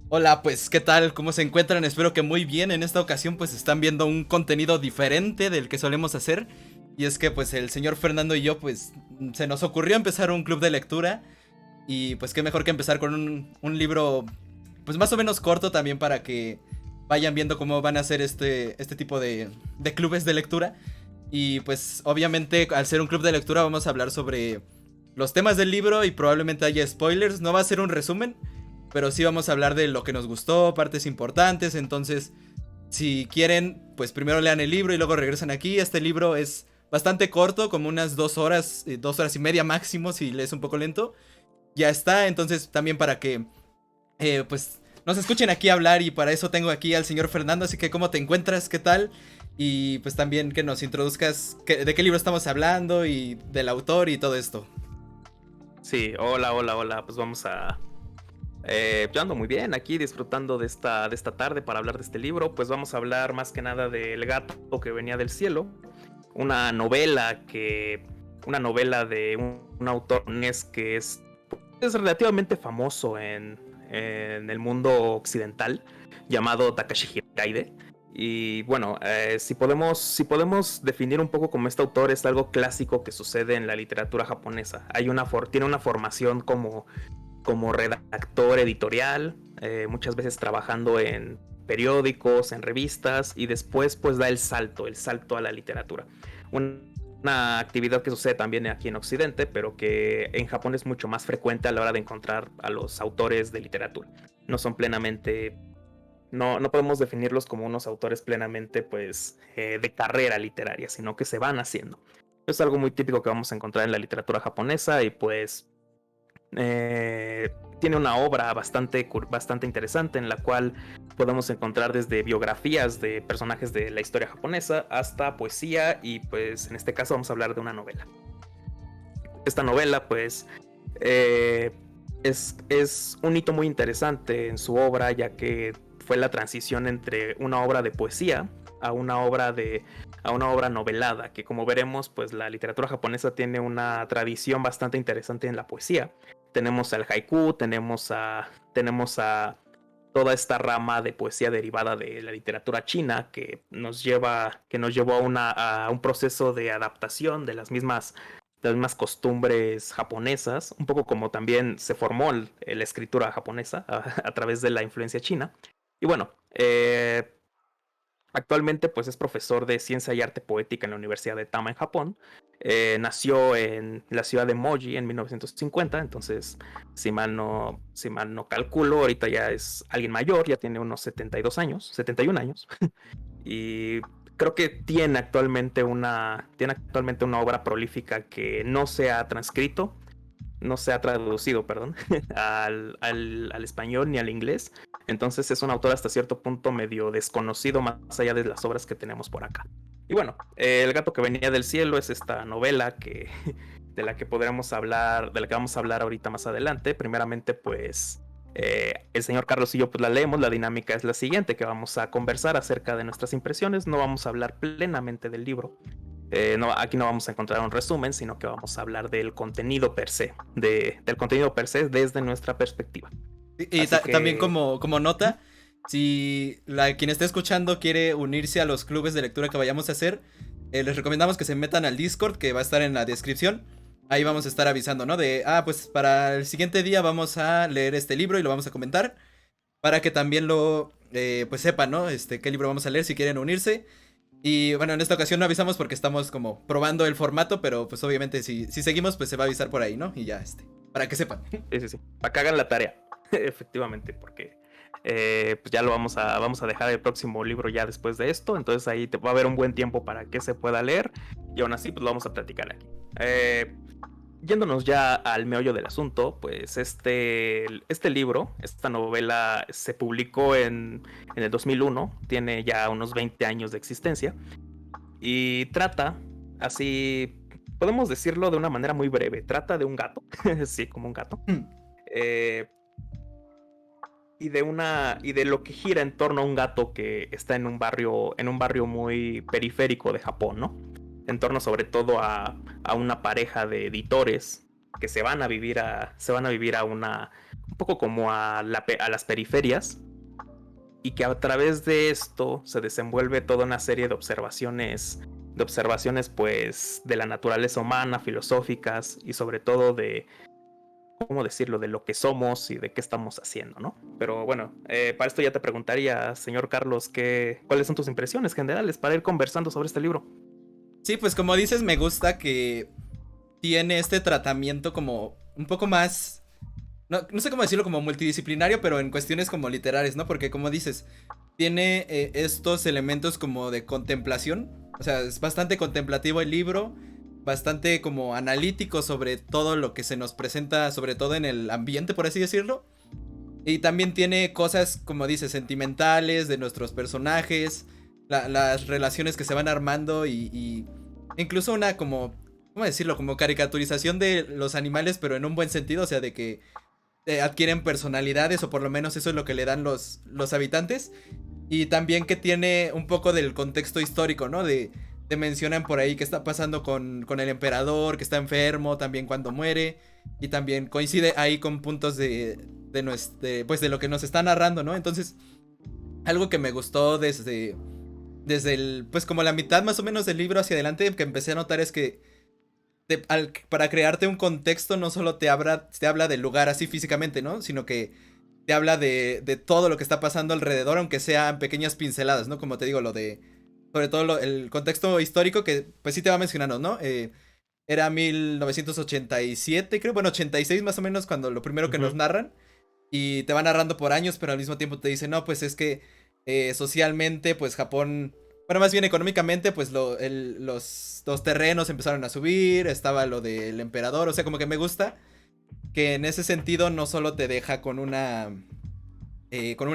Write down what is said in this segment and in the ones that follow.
Hola, pues, ¿qué tal? ¿Cómo se encuentran? Espero que muy bien. En esta ocasión, pues, están viendo un contenido diferente del que solemos hacer. Y es que, pues, el señor Fernando y yo, pues, se nos ocurrió empezar un club de lectura. Y, pues, qué mejor que empezar con un libro, pues, más o menos corto también para que vayan viendo cómo van a hacer este tipo de clubes de lectura. Y, pues, obviamente, al ser un club de lectura, vamos a hablar sobre los temas del libro y probablemente haya spoilers. No va a ser un resumen, pero sí vamos a hablar de lo que nos gustó, partes importantes. Entonces, si quieren, pues primero lean el libro y luego regresan aquí. Este libro es bastante corto, como unas 2 horas, 2 horas y media máximo si lees un poco lento. Ya está, entonces también para que, pues, nos escuchen aquí hablar, y para eso tengo aquí al señor Fernando. Así que, ¿cómo te encuentras? ¿Qué tal? Y pues también que nos introduzcas de qué libro estamos hablando y del autor y todo esto. Sí, hola, hola, hola. Pues vamos a. Yo ando muy bien aquí disfrutando de esta tarde para hablar de este libro. Pues vamos a hablar más que nada del gato que venía del cielo. Una novela que. Una novela de un autor japonés que es relativamente famoso en el mundo occidental, llamado Takashi Hikaide. Y bueno, si podemos definir un poco como este autor, es algo clásico que sucede en la literatura japonesa. Tiene una formación como redactor editorial, muchas veces trabajando en periódicos, en revistas, y después pues da el salto a la literatura. Una actividad que sucede también aquí en Occidente, pero que en Japón es mucho más frecuente a la hora de encontrar a los autores de literatura. No son plenamente, no podemos definirlos como unos autores plenamente pues de carrera literaria, sino que se van haciendo. Es algo muy típico que vamos a encontrar en la literatura japonesa y pues tiene una obra bastante interesante en la cual podemos encontrar desde biografías de personajes de la historia japonesa hasta poesía, y pues en este caso vamos a hablar de una novela. Esta novela pues eh, es un hito muy interesante en su obra, ya que fue la transición entre una obra de poesía a una obra novelada, que como veremos pues la literatura japonesa tiene una tradición bastante interesante en la poesía. Tenemos al haiku, tenemos a toda esta rama de poesía derivada de la literatura china que nos llevó a un proceso de adaptación de las mismas costumbres japonesas, un poco como también se formó la escritura japonesa a través de la influencia china. Y bueno, actualmente pues es profesor de ciencia y arte poética en la Universidad de Tama en Japón. Nació en la ciudad de Moji en 1950, entonces si mal no calculo, ahorita ya es alguien mayor, ya tiene unos 72 años, 71 años. Y creo que tiene actualmente una obra prolífica que no se ha traducido, perdón, al español ni al inglés. Entonces es un autor hasta cierto punto medio desconocido más allá de las obras que tenemos por acá. Y bueno, El gato que venía del cielo es esta novela de la que vamos a hablar ahorita más adelante. Primeramente, pues el señor Carlos y yo pues la leemos. La dinámica es la siguiente, que vamos a conversar acerca de nuestras impresiones. No vamos a hablar plenamente del libro. No, aquí no vamos a encontrar un resumen, sino que vamos a hablar del contenido per se, del contenido per se desde nuestra perspectiva. Y Así también que, como nota, si quien esté escuchando quiere unirse a los clubes de lectura que vayamos a hacer, les recomendamos que se metan al Discord, que va a estar en la descripción. Ahí vamos a estar avisando, ¿no? Pues para el siguiente día vamos a leer este libro y lo vamos a comentar, para que también pues sepan, ¿no? Qué libro vamos a leer si quieren unirse. Y bueno, en esta ocasión no avisamos porque estamos como probando el formato, pero pues obviamente si seguimos, pues se va a avisar por ahí, ¿no? Y ya, para que sepan. sí, sí, sí, para que hagan la tarea, efectivamente, porque pues ya lo vamos a dejar el próximo libro ya después de esto. Entonces ahí va a haber un buen tiempo para que se pueda leer, y aún así pues lo vamos a platicar aquí. Yéndonos ya al meollo del asunto, pues este libro, esta novela se publicó en el 2001, tiene ya unos 20 años de existencia, y trata, así podemos decirlo de una manera muy breve, trata de un gato, sí, como un gato, eh, y de lo que gira en torno a un gato que está en un barrio muy periférico de Japón, ¿no? En torno sobre todo a una pareja de editores que se van a vivir a un un poco como a las periferias, y que a través de esto se desenvuelve toda una serie de observaciones pues de la naturaleza humana, filosóficas y sobre todo de, ¿cómo decirlo?, de lo que somos y de qué estamos haciendo, ¿no? Pero bueno, para esto ya te preguntaría, señor Carlos, ¿cuáles son tus impresiones generales para ir conversando sobre este libro? Sí, pues como dices, me gusta que tiene este tratamiento como un poco más, no sé cómo decirlo, como multidisciplinario, pero en cuestiones como literarias, ¿no? Porque como dices, tiene estos elementos como de contemplación, o sea, es bastante contemplativo el libro, bastante como analítico sobre todo lo que se nos presenta, sobre todo en el ambiente, por así decirlo. Y también tiene cosas, como dices, sentimentales de nuestros personajes, las relaciones que se van armando y incluso una como, ¿cómo decirlo? Como caricaturización de los animales, pero en un buen sentido, o sea, de que adquieren personalidades o por lo menos eso es lo que le dan los habitantes. Y también que tiene un poco del contexto histórico, ¿no? De mencionan por ahí qué está pasando con el emperador, que está enfermo, también cuando muere. Y también coincide ahí con puntos pues de lo que nos está narrando, ¿no? Entonces, algo que me gustó desde pues como la mitad más o menos del libro hacia adelante, que empecé a notar es que para crearte un contexto no solo te habla del lugar así físicamente, ¿no? Sino que te habla de todo lo que está pasando alrededor, aunque sean pequeñas pinceladas, ¿no? Como te digo, sobre todo el contexto histórico que pues sí te va mencionando, ¿no? Era 1987, creo, bueno, 86 más o menos, cuando lo primero que nos Ujú. narran. Y te va narrando por años, pero al mismo tiempo te dicen, no, pues es que socialmente, pues Japón, bueno, más bien económicamente, pues los terrenos empezaron a subir, estaba lo del emperador, o sea, como que me gusta que en ese sentido no solo te deja con una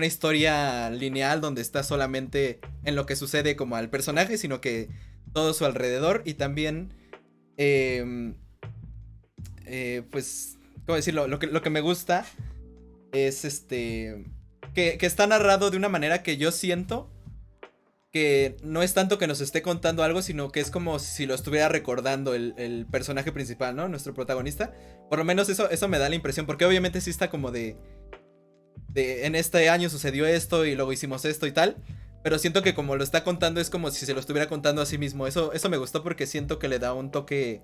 historia lineal donde está solamente en lo que sucede como al personaje, sino que todo su alrededor y también, eh, pues, ¿cómo decirlo? Lo que me gusta es que está narrado de una manera que yo siento que no es tanto que nos esté contando algo, sino que es como si lo estuviera recordando el personaje principal, ¿no? Nuestro protagonista. Por lo menos eso me da la impresión, porque obviamente sí está como en este año sucedió esto y luego hicimos esto y tal. Pero siento que como lo está contando es como si se lo estuviera contando a sí mismo. Eso me gustó porque siento que le da un toque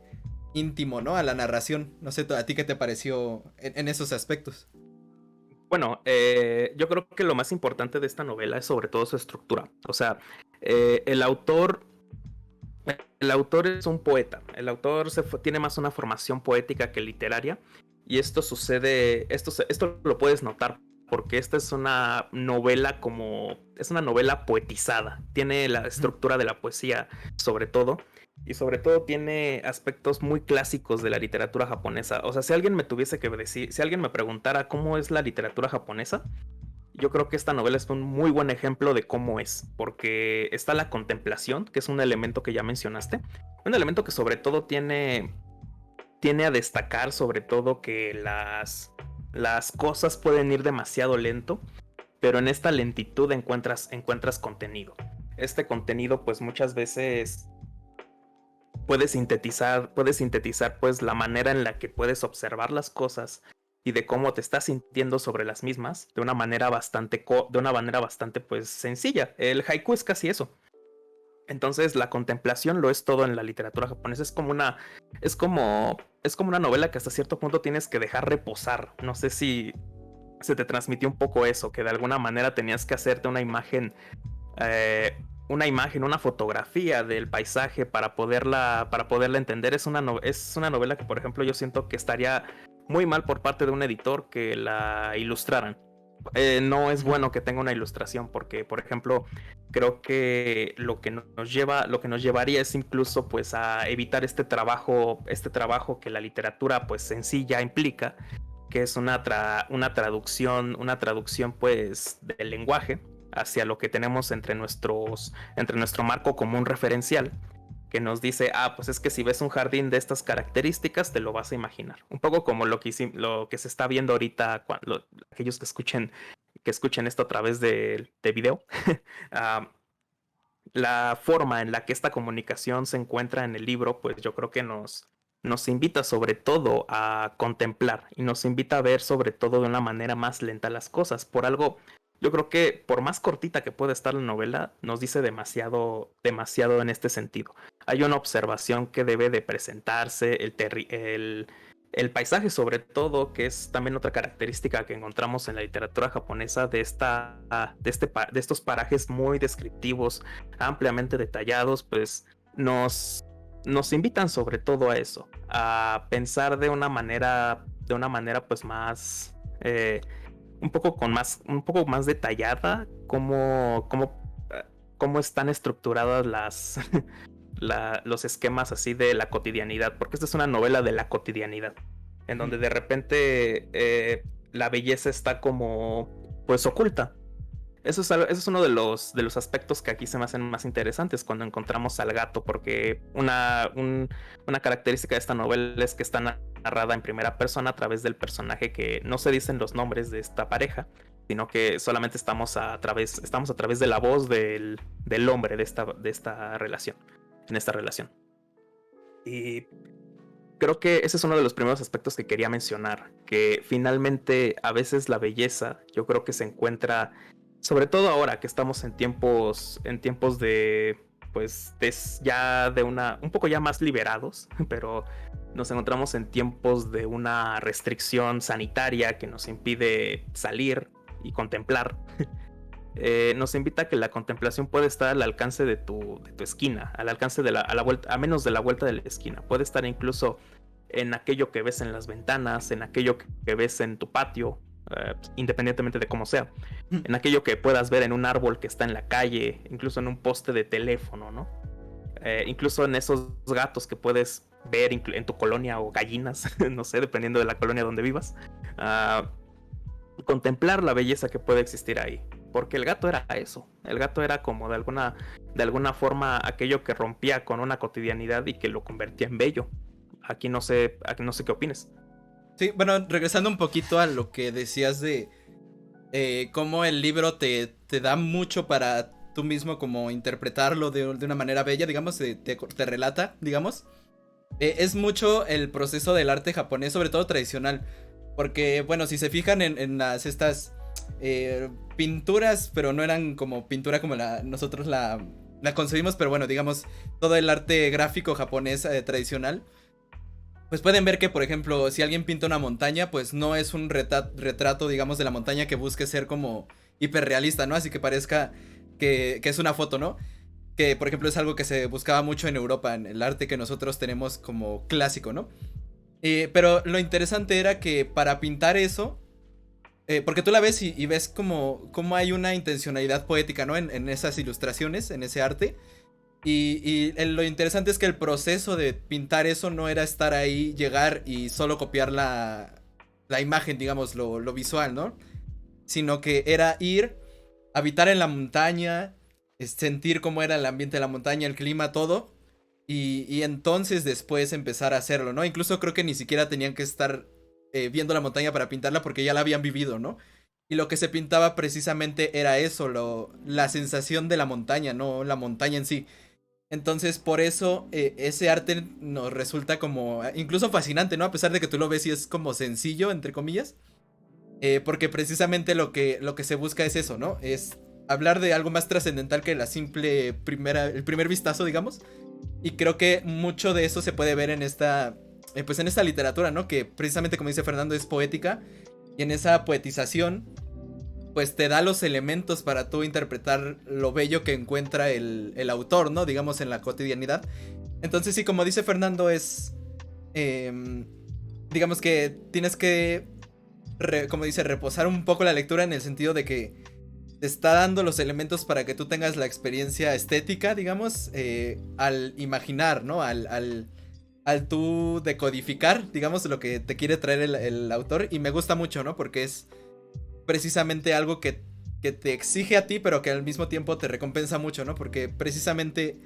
íntimo, ¿no? A la narración. No sé, ¿a ti qué te pareció en esos aspectos? Bueno, yo creo que lo más importante de esta novela es sobre todo su estructura. O sea, el autor es un poeta. El autor tiene más una formación poética que literaria. Y esto sucede, esto lo puedes notar porque esta es una novela es una novela poetizada. Tiene la Ujú. estructura de la poesía sobre todo. Y sobre todo tiene aspectos muy clásicos de la literatura japonesa. O sea, si alguien me tuviese que decir, si alguien me preguntara cómo es la literatura japonesa, yo creo que esta novela es un muy buen ejemplo de cómo es, porque está la contemplación, que es un elemento que ya mencionaste, un elemento que sobre todo tiene a destacar, sobre todo que las cosas pueden ir demasiado lento, pero en esta lentitud encuentras contenido. Este contenido pues muchas veces puedes sintetizar pues la manera en la que puedes observar las cosas y de cómo te estás sintiendo sobre las mismas de una manera bastante pues sencilla. El haiku es casi eso. Entonces la contemplación lo es todo en la literatura japonesa. Es como una novela que hasta cierto punto tienes que dejar reposar. No sé si se te transmitió un poco eso, que de alguna manera tenías que hacerte una fotografía del paisaje para poderla entender. Es una novela que, por ejemplo, yo siento que estaría muy mal por parte de un editor que la ilustraran. No es Ujú. bueno que tenga una ilustración porque, por ejemplo, creo que lo que nos llevaría es incluso pues a evitar este trabajo que la literatura pues sencilla implica, que es una traducción pues del lenguaje hacia lo que tenemos entre nuestro marco común referencial, que nos dice, pues es que si ves un jardín de estas características, te lo vas a imaginar. Un poco como lo que se está viendo ahorita, aquellos que escuchen esto a través de video. Ah, la forma en la que esta comunicación se encuentra en el libro, pues yo creo que nos invita sobre todo a contemplar y nos invita a ver sobre todo de una manera más lenta las cosas. Por algo, yo creo que por más cortita que pueda estar la novela, nos dice demasiado, demasiado en este sentido. Hay una observación que debe de presentarse, el paisaje sobre todo, que es también otra característica que encontramos en la literatura japonesa de estos parajes muy descriptivos, ampliamente detallados, pues nos invitan sobre todo a eso, a pensar de una manera pues más, un poco más detallada cómo están estructuradas los esquemas así de la cotidianidad, porque esta es una novela de la cotidianidad, en donde de repente la belleza está como pues oculta. Eso es uno de los aspectos que aquí se me hacen más interesantes cuando encontramos al gato, porque una característica de esta novela es que está narrada en primera persona a través del personaje, que no se dicen los nombres de esta pareja, sino que solamente estamos a través de la voz del hombre de esta relación, en esta relación. Y creo que ese es uno de los primeros aspectos que quería mencionar, que finalmente a veces la belleza, yo creo que se encuentra, sobre todo ahora que estamos en tiempos de, pues, ya de un poco ya más liberados, pero nos encontramos en tiempos de una restricción sanitaria que nos impide salir y contemplar. Nos invita a que la contemplación puede estar al alcance de tu esquina, al alcance de a la vuelta, a menos de la vuelta de la esquina. Puede estar incluso en aquello que ves en las ventanas, en aquello que ves en tu patio, independientemente de cómo sea, en aquello que puedas ver en un árbol que está en la calle, incluso en un poste de teléfono, ¿no? Incluso en esos gatos que puedes ver en tu colonia, o gallinas, no sé, dependiendo de la colonia donde vivas. Contemplar la belleza que puede existir ahí, porque el gato era eso, el gato era como de alguna forma aquello que rompía con una cotidianidad y que lo convertía en bello. Aquí no sé qué opines. Sí, bueno, regresando un poquito a lo que decías de cómo el libro te da mucho para tú mismo como interpretarlo de una manera bella, digamos, te relata, digamos. Es mucho el proceso del arte japonés, sobre todo tradicional. Porque, bueno, si se fijan en estas pinturas, pero no eran como pintura como nosotros la concebimos, pero bueno, digamos, todo el arte gráfico japonés tradicional, pues pueden ver que, por ejemplo, si alguien pinta una montaña, pues no es un retrato, digamos, de la montaña que busque ser como hiperrealista, ¿no? Así que parezca que es una foto, ¿no? Que, por ejemplo, es algo que se buscaba mucho en Europa, en el arte que nosotros tenemos como clásico, ¿no? Pero lo interesante era que para pintar eso, porque tú la ves y ves como hay una intencionalidad poética, ¿no? En esas ilustraciones, en ese arte. Lo interesante es que el proceso de pintar eso no era estar ahí, llegar y solo copiar la imagen, digamos, lo visual, ¿no? Sino que era ir, habitar en la montaña, sentir cómo era el ambiente de la montaña, el clima, todo. Y entonces después empezar a hacerlo, ¿no? Incluso creo que ni siquiera tenían que estar viendo la montaña para pintarla, porque ya la habían vivido, ¿no? Y lo que se pintaba precisamente era eso, la sensación de la montaña, no la montaña en sí. Entonces por eso ese arte nos resulta como incluso fascinante, ¿no? A pesar de que tú lo ves y es como sencillo, entre comillas. Porque precisamente lo que se busca es eso, ¿no? Es hablar de algo más trascendental que el primer vistazo, digamos. Y creo que mucho de eso se puede ver en esta literatura, ¿no? Que precisamente, como dice Fernando, es poética. Y en esa poetización, pues te da los elementos para tú interpretar lo bello que encuentra el autor, ¿no? Digamos, en la cotidianidad. Entonces, sí, como dice Fernando, es... digamos que tienes que, como dice, reposar un poco la lectura, en el sentido de que te está dando los elementos para que tú tengas la experiencia estética, digamos, al imaginar, ¿no? Al tú decodificar, digamos, lo que te quiere traer el autor. Y me gusta mucho, ¿no? Porque es precisamente algo que te exige a ti, pero que al mismo tiempo te recompensa mucho, ¿no? Porque precisamente,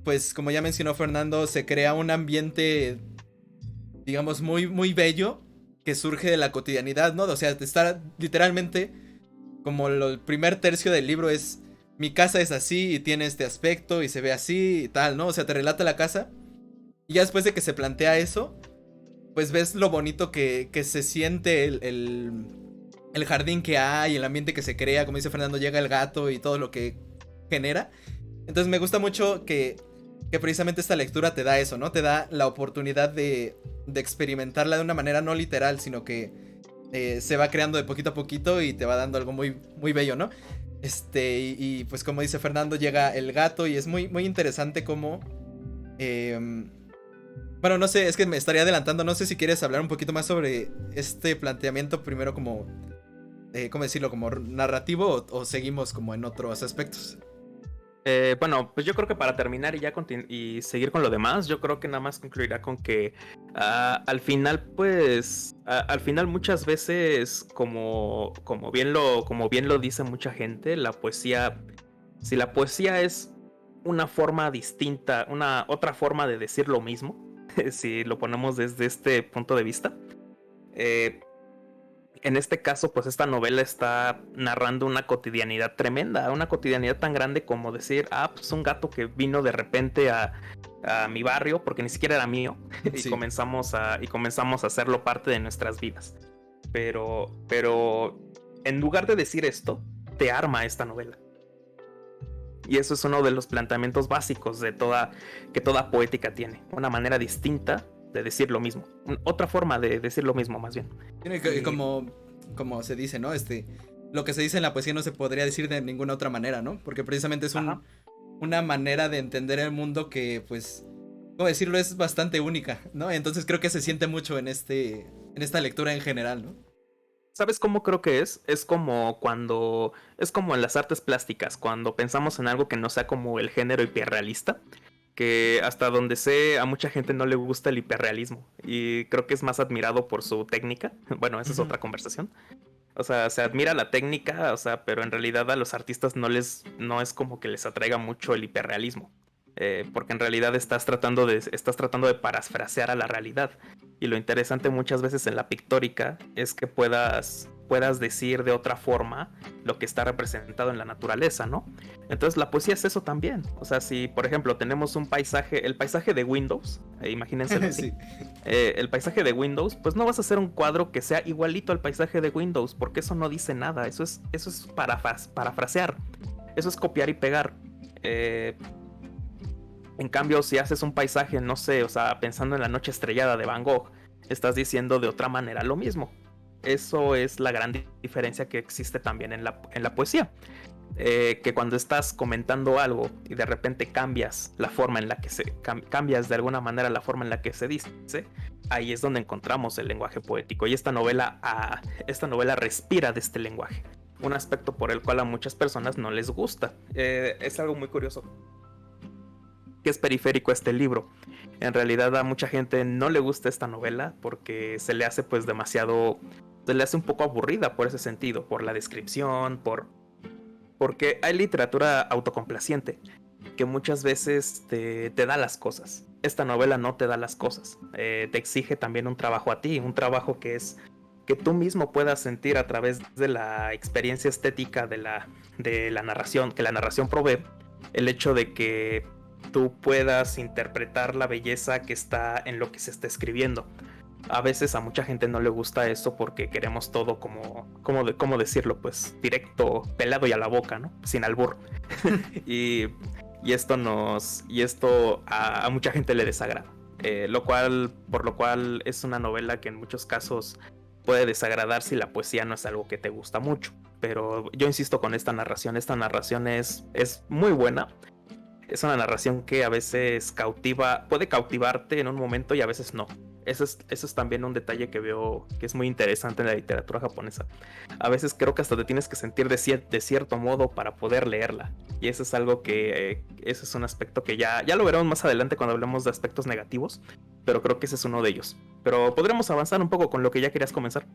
pues como ya mencionó Fernando, se crea un ambiente, digamos, muy, muy bello, que surge de la cotidianidad, ¿no? O sea, te está literalmente... Como el primer tercio del libro es: mi casa es así y tiene este aspecto y se ve así y tal, ¿no? O sea, te relata la casa Y ya después de que se plantea eso, pues ves lo bonito que se siente el jardín que hay, el ambiente que se crea, como dice Fernando, llega el gato y todo lo que genera. Entonces me gusta mucho que precisamente esta lectura te da eso, ¿no? Te da la oportunidad de experimentarla de una manera no literal, sino que se va creando de poquito a poquito y te va dando algo muy, muy bello, ¿no? Y pues como dice Fernando, llega el gato y es muy, muy interesante cómo... bueno, no sé, es que me estaría adelantando, no sé si quieres hablar un poquito más sobre este planteamiento primero como... ¿cómo decirlo? ¿Como narrativo o seguimos como en otros aspectos? Bueno, pues yo creo que para terminar y seguir con lo demás, yo creo que nada más concluirá con que al final, pues, al final muchas veces, como bien lo dice mucha gente, la poesía, si la poesía es una forma distinta, una otra forma de decir lo mismo, si lo ponemos desde este punto de vista, en este caso, pues esta novela está narrando una cotidianidad tremenda, una cotidianidad tan grande como decir, pues un gato que vino de repente a mi barrio, porque ni siquiera era mío, y comenzamos a hacerlo parte de nuestras vidas. Pero en lugar de decir esto, te arma esta novela. Y eso es uno de los planteamientos básicos de que toda poética tiene, una manera distinta de decir lo mismo, otra forma de decir lo mismo más bien. Como se dice, ¿no? Lo que se dice en la poesía no se podría decir de ninguna otra manera, ¿no? Porque precisamente es una manera de entender el mundo que, pues, ¿cómo decirlo? Es bastante única, ¿no? Entonces creo que se siente mucho en esta lectura en general, ¿no? ¿Sabes cómo creo que es? Es como en las artes plásticas, cuando pensamos en algo que no sea como el género hiperrealista, que hasta donde sé a mucha gente no le gusta el hiperrealismo y creo que es más admirado por su técnica. Bueno, esa es otra conversación. O sea, se admira la técnica, o sea, pero en realidad a los artistas no es como que les atraiga mucho el hiperrealismo. Porque en realidad estás tratando de parafrasear a la realidad. Y lo interesante muchas veces en la pictórica es que puedas decir de otra forma lo que está representado en la naturaleza, ¿no? Entonces la poesía es eso también. O sea, si por ejemplo tenemos un paisaje, el paisaje de Windows, imagínenselo así. Sí. El paisaje de Windows, pues no vas a hacer un cuadro que sea igualito al paisaje de Windows, porque eso no dice nada. Eso es parafrasear. Eso es copiar y pegar. En cambio, si haces un paisaje, no sé, o sea, pensando en la noche estrellada de Van Gogh, estás diciendo de otra manera lo mismo. Eso es la gran diferencia que existe también en la poesía. Que cuando estás comentando algo y de repente cambias la forma en la que cambias de alguna manera la forma en la que se dice, ahí es donde encontramos el lenguaje poético. Y esta novela respira de este lenguaje. Un aspecto por el cual a muchas personas no les gusta. Es algo muy curioso. Que es periférico este libro. En realidad a mucha gente no le gusta esta novela porque se le hace pues demasiado, se le hace un poco aburrida por ese sentido, por la descripción, porque hay literatura autocomplaciente que muchas veces te da las cosas. Esta novela no te da las cosas, te exige también un trabajo a ti, un trabajo que es que tú mismo puedas sentir a través de la experiencia estética de la narración, que la narración provee, el hecho de que tú puedas interpretar la belleza que está en lo que se está escribiendo. A veces a mucha gente no le gusta eso porque queremos todo ¿cómo decirlo? Pues directo, pelado y a la boca, ¿no? Sin albur. y esto a mucha gente le desagrada. Por lo cual es una novela que en muchos casos puede desagradar si la poesía no es algo que te gusta mucho. Pero yo insisto con esta narración es muy buena. Es una narración que a veces puede cautivarte en un momento y a veces no. Eso es también un detalle que veo que es muy interesante en la literatura japonesa. A veces creo que hasta te tienes que sentir de cierto modo para poder leerla. Y eso es algo ese es un aspecto que ya lo veremos más adelante cuando hablemos de aspectos negativos. Pero creo que ese es uno de ellos. Pero podremos avanzar un poco con lo que ya querías comenzar.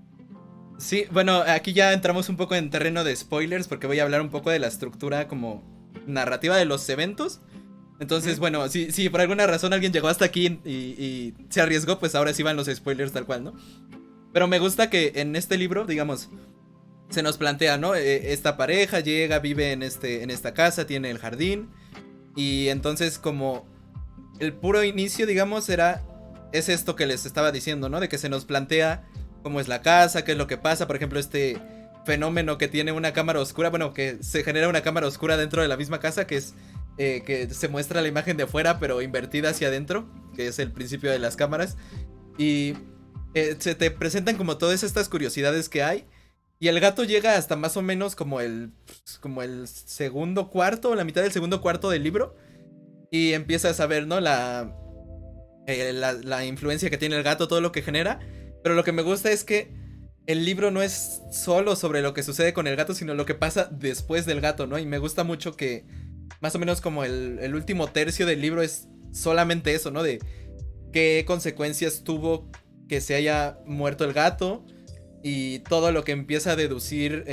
Sí, bueno, aquí ya entramos un poco en terreno de spoilers porque voy a hablar un poco de la estructura como narrativa de los eventos. Entonces, bueno, si por alguna razón alguien llegó hasta aquí y se arriesgó, pues ahora sí van los spoilers tal cual, ¿no? Pero me gusta que en este libro, digamos, se nos plantea, ¿no? Esta pareja llega, vive en esta casa, tiene el jardín. Y entonces como el puro inicio, digamos, es esto que les estaba diciendo, ¿no? De que se nos plantea cómo es la casa, qué es lo que pasa, por ejemplo, este fenómeno que tiene una cámara oscura, bueno, que se genera una cámara oscura dentro de la misma casa, que es que se muestra la imagen de afuera, pero invertida hacia adentro, que es el principio de las cámaras, y se te presentan como todas estas curiosidades que hay, y el gato llega hasta más o menos como el segundo cuarto, la mitad del segundo cuarto del libro, y empiezas a ver, ¿no? La influencia que tiene el gato, todo lo que genera. Pero lo que me gusta es que el libro no es solo sobre lo que sucede con el gato, sino lo que pasa después del gato, ¿no? Y me gusta mucho que más o menos como el último tercio del libro es solamente eso, ¿no? De qué consecuencias tuvo que se haya muerto el gato. Y todo lo que empieza a deducir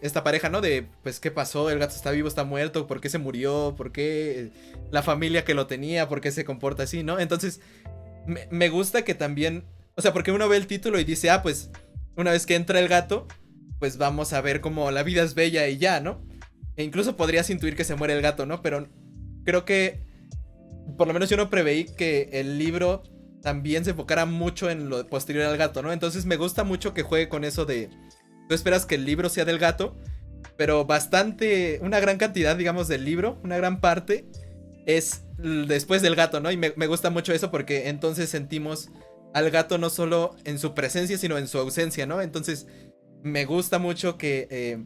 esta pareja, ¿no? De, pues, ¿qué pasó? El gato está vivo, está muerto, ¿por qué se murió? ¿Por qué la familia que lo tenía? ¿Por qué se comporta así, no? Entonces, me gusta que también, o sea, porque uno ve el título y dice, ah, pues, una vez que entra el gato, pues vamos a ver cómo la vida es bella y ya, ¿no? E incluso podrías intuir que se muere el gato, ¿no? Pero creo que, por lo menos yo no preveí que el libro también se enfocara mucho en lo posterior al gato, ¿no? Entonces me gusta mucho que juegue con eso de... Tú esperas que el libro sea del gato, pero una gran cantidad, digamos, del libro, una gran parte, es después del gato, ¿no? Y me gusta mucho eso porque entonces sentimos al gato no solo en su presencia, sino en su ausencia, ¿no? Entonces me gusta mucho que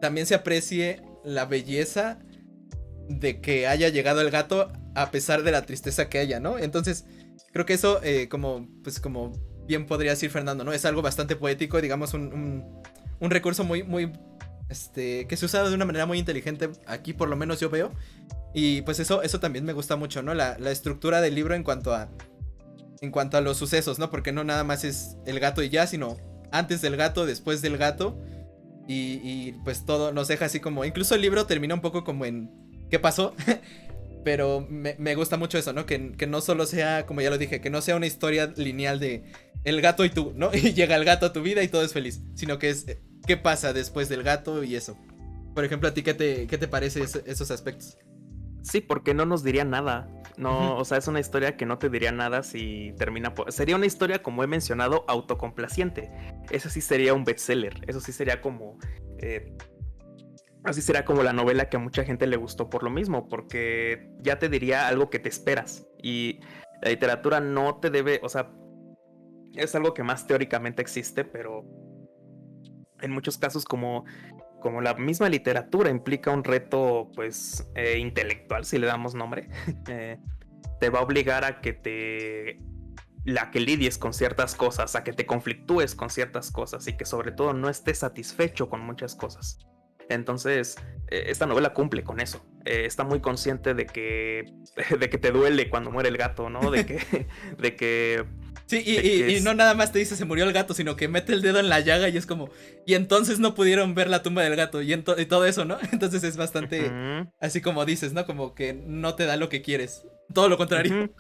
también se aprecie la belleza de que haya llegado el gato a pesar de la tristeza que haya, ¿no? Entonces... Creo que eso, como bien podría decir Fernando, ¿no? Es algo bastante poético, digamos, un recurso muy, que se usa de una manera muy inteligente, aquí por lo menos yo veo. Y pues eso también me gusta mucho, ¿no? La estructura del libro en cuanto a los sucesos, ¿no? Porque no nada más es el gato y ya, sino antes del gato, después del gato. Y pues todo nos deja así como, incluso el libro termina un poco como en ¿qué pasó? Pero me gusta mucho eso, ¿no? Que no solo sea, como ya lo dije, que no sea una historia lineal de el gato y tú, ¿no? Y llega el gato a tu vida y todo es feliz. Sino que es qué pasa después del gato y eso. Por ejemplo, ¿a ti qué te parece esos aspectos? Sí, porque no nos diría nada. No, Ujú. o sea, es una historia que no te diría nada si termina por... Sería una historia, como he mencionado, autocomplaciente. Eso sí sería un bestseller. Eso sí sería como... Así será como la novela que a mucha gente le gustó por lo mismo, porque ya te diría algo que te esperas. Y la literatura no te debe, o sea, es algo que más teóricamente existe, pero en muchos casos como la misma literatura implica un reto, pues, intelectual, si le damos nombre, te va a obligar a que lidies con ciertas cosas, a que te conflictúes con ciertas cosas y que sobre todo no estés satisfecho con muchas cosas. Entonces, esta novela cumple con eso. Está muy consciente de que, de que te duele cuando muere el gato, ¿no? De que, Sí, de que y no nada más te dice se murió el gato, sino que mete el dedo en la llaga y es como... Y entonces no pudieron ver la tumba del gato y todo eso, ¿no? Entonces es bastante... Ujú, Así como dices, ¿no? Como que no te da lo que quieres. Todo lo contrario. ujú.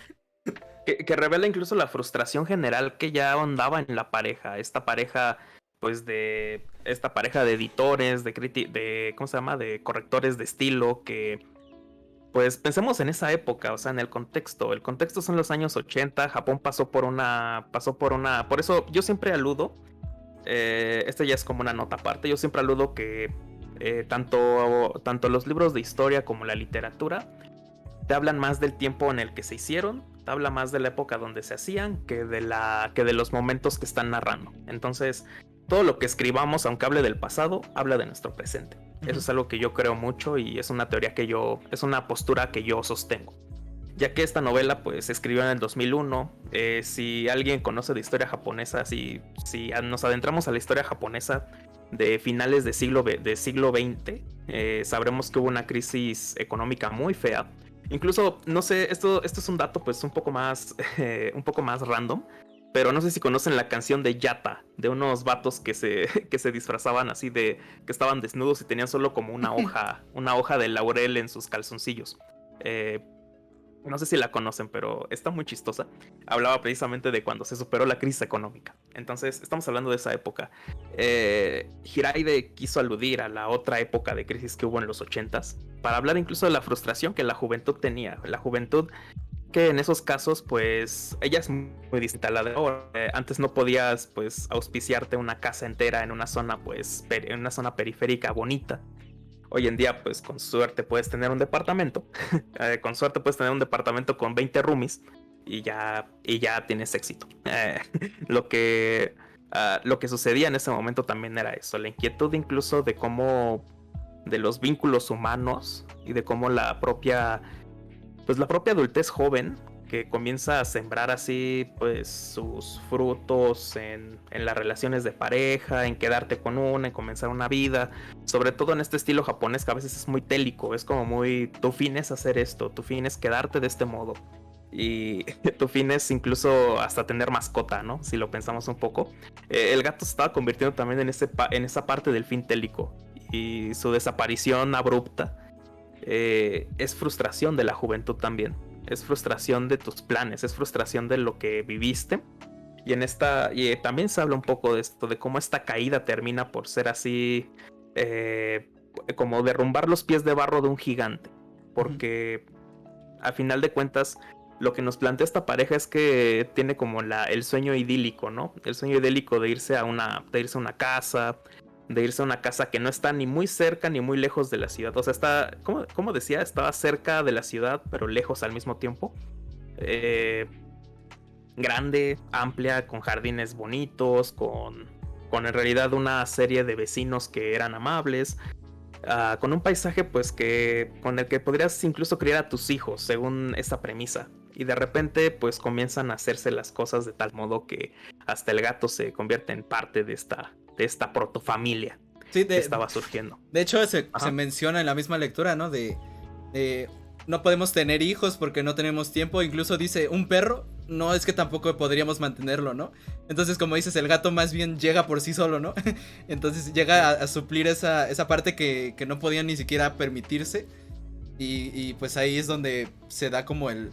Que revela incluso la frustración general que ya ahondaba en la pareja. Esta pareja, pues esta pareja de editores, de ¿cómo se llama? De correctores de estilo, que pues pensemos en esa época, o sea, en el contexto. El contexto son los años 80. Japón por eso yo siempre aludo, esto ya es como una nota aparte, yo siempre aludo que tanto los libros de historia como la literatura te hablan más del tiempo en el que se hicieron, te habla más de la época donde se hacían que de los momentos que están narrando. Entonces, todo lo que escribamos, aunque hable del pasado, habla de nuestro presente. Eso Ujú. es algo que yo creo mucho y es una teoría es una postura que yo sostengo. Ya que esta novela pues se escribió en el 2001, si alguien conoce de historia japonesa, si nos adentramos a la historia japonesa de finales de siglo XX, sabremos que hubo una crisis económica muy fea. Incluso, no sé, esto es un dato pues un poco más random, pero no sé si conocen la canción de Yata, de unos vatos que se disfrazaban así de que estaban desnudos y tenían solo como una hoja de laurel en sus calzoncillos. Eh, no sé si la conocen, pero está muy chistosa. Hablaba precisamente de cuando se superó la crisis económica. Entonces, estamos hablando de esa época. Hiraide quiso aludir a la otra época de crisis que hubo en los 80s, para hablar incluso de la frustración que la juventud tenía. La juventud que en esos casos, pues, ella es muy distinta a la de ahora. Antes no podías, pues, auspiciarte una casa entera en una zona, pues, en una zona periférica bonita. Hoy en día, pues, con suerte puedes tener un departamento. Con suerte puedes tener un departamento con 20 roomies y ya tienes éxito. Lo que sucedía en ese momento también era eso, la inquietud incluso de cómo, de los vínculos humanos y de cómo la propia adultez joven que comienza a sembrar así pues sus frutos en las relaciones de pareja, en quedarte con una, en comenzar una vida, sobre todo en este estilo japonés que a veces es muy télico, es como muy, tu fin es hacer esto, tu fin es quedarte de este modo. Y tu fin es incluso hasta tener mascota, ¿no? Si lo pensamos un poco. El gato se estaba convirtiendo también en esa parte del fin télico. Y su desaparición abrupta es frustración de la juventud también. Es frustración de tus planes, es frustración de lo que viviste. Y también se habla un poco de esto, de cómo esta caída termina por ser así, como derrumbar los pies de barro de un gigante. Porque a final de cuentas, lo que nos plantea esta pareja es que tiene como el sueño idílico, ¿no? El sueño idílico de irse a una casa, de irse a una casa que no está ni muy cerca ni muy lejos de la ciudad. O sea, está, ¿cómo decía? Estaba cerca de la ciudad, pero lejos al mismo tiempo. Grande, amplia, con jardines bonitos, con en realidad una serie de vecinos que eran amables. Con un paisaje pues con el que podrías incluso criar a tus hijos según esa premisa, y de repente pues comienzan a hacerse las cosas de tal modo que hasta el gato se convierte en parte de esta protofamilia que estaba surgiendo. De hecho se menciona en la misma lectura, ¿no? De no podemos tener hijos porque no tenemos tiempo. Incluso dice, un perro, no es que tampoco podríamos mantenerlo, ¿no? Entonces, como dices, el gato más bien llega por sí solo, ¿no? Entonces llega a suplir esa parte que no podían ni siquiera permitirse. Y pues ahí es donde se da como el...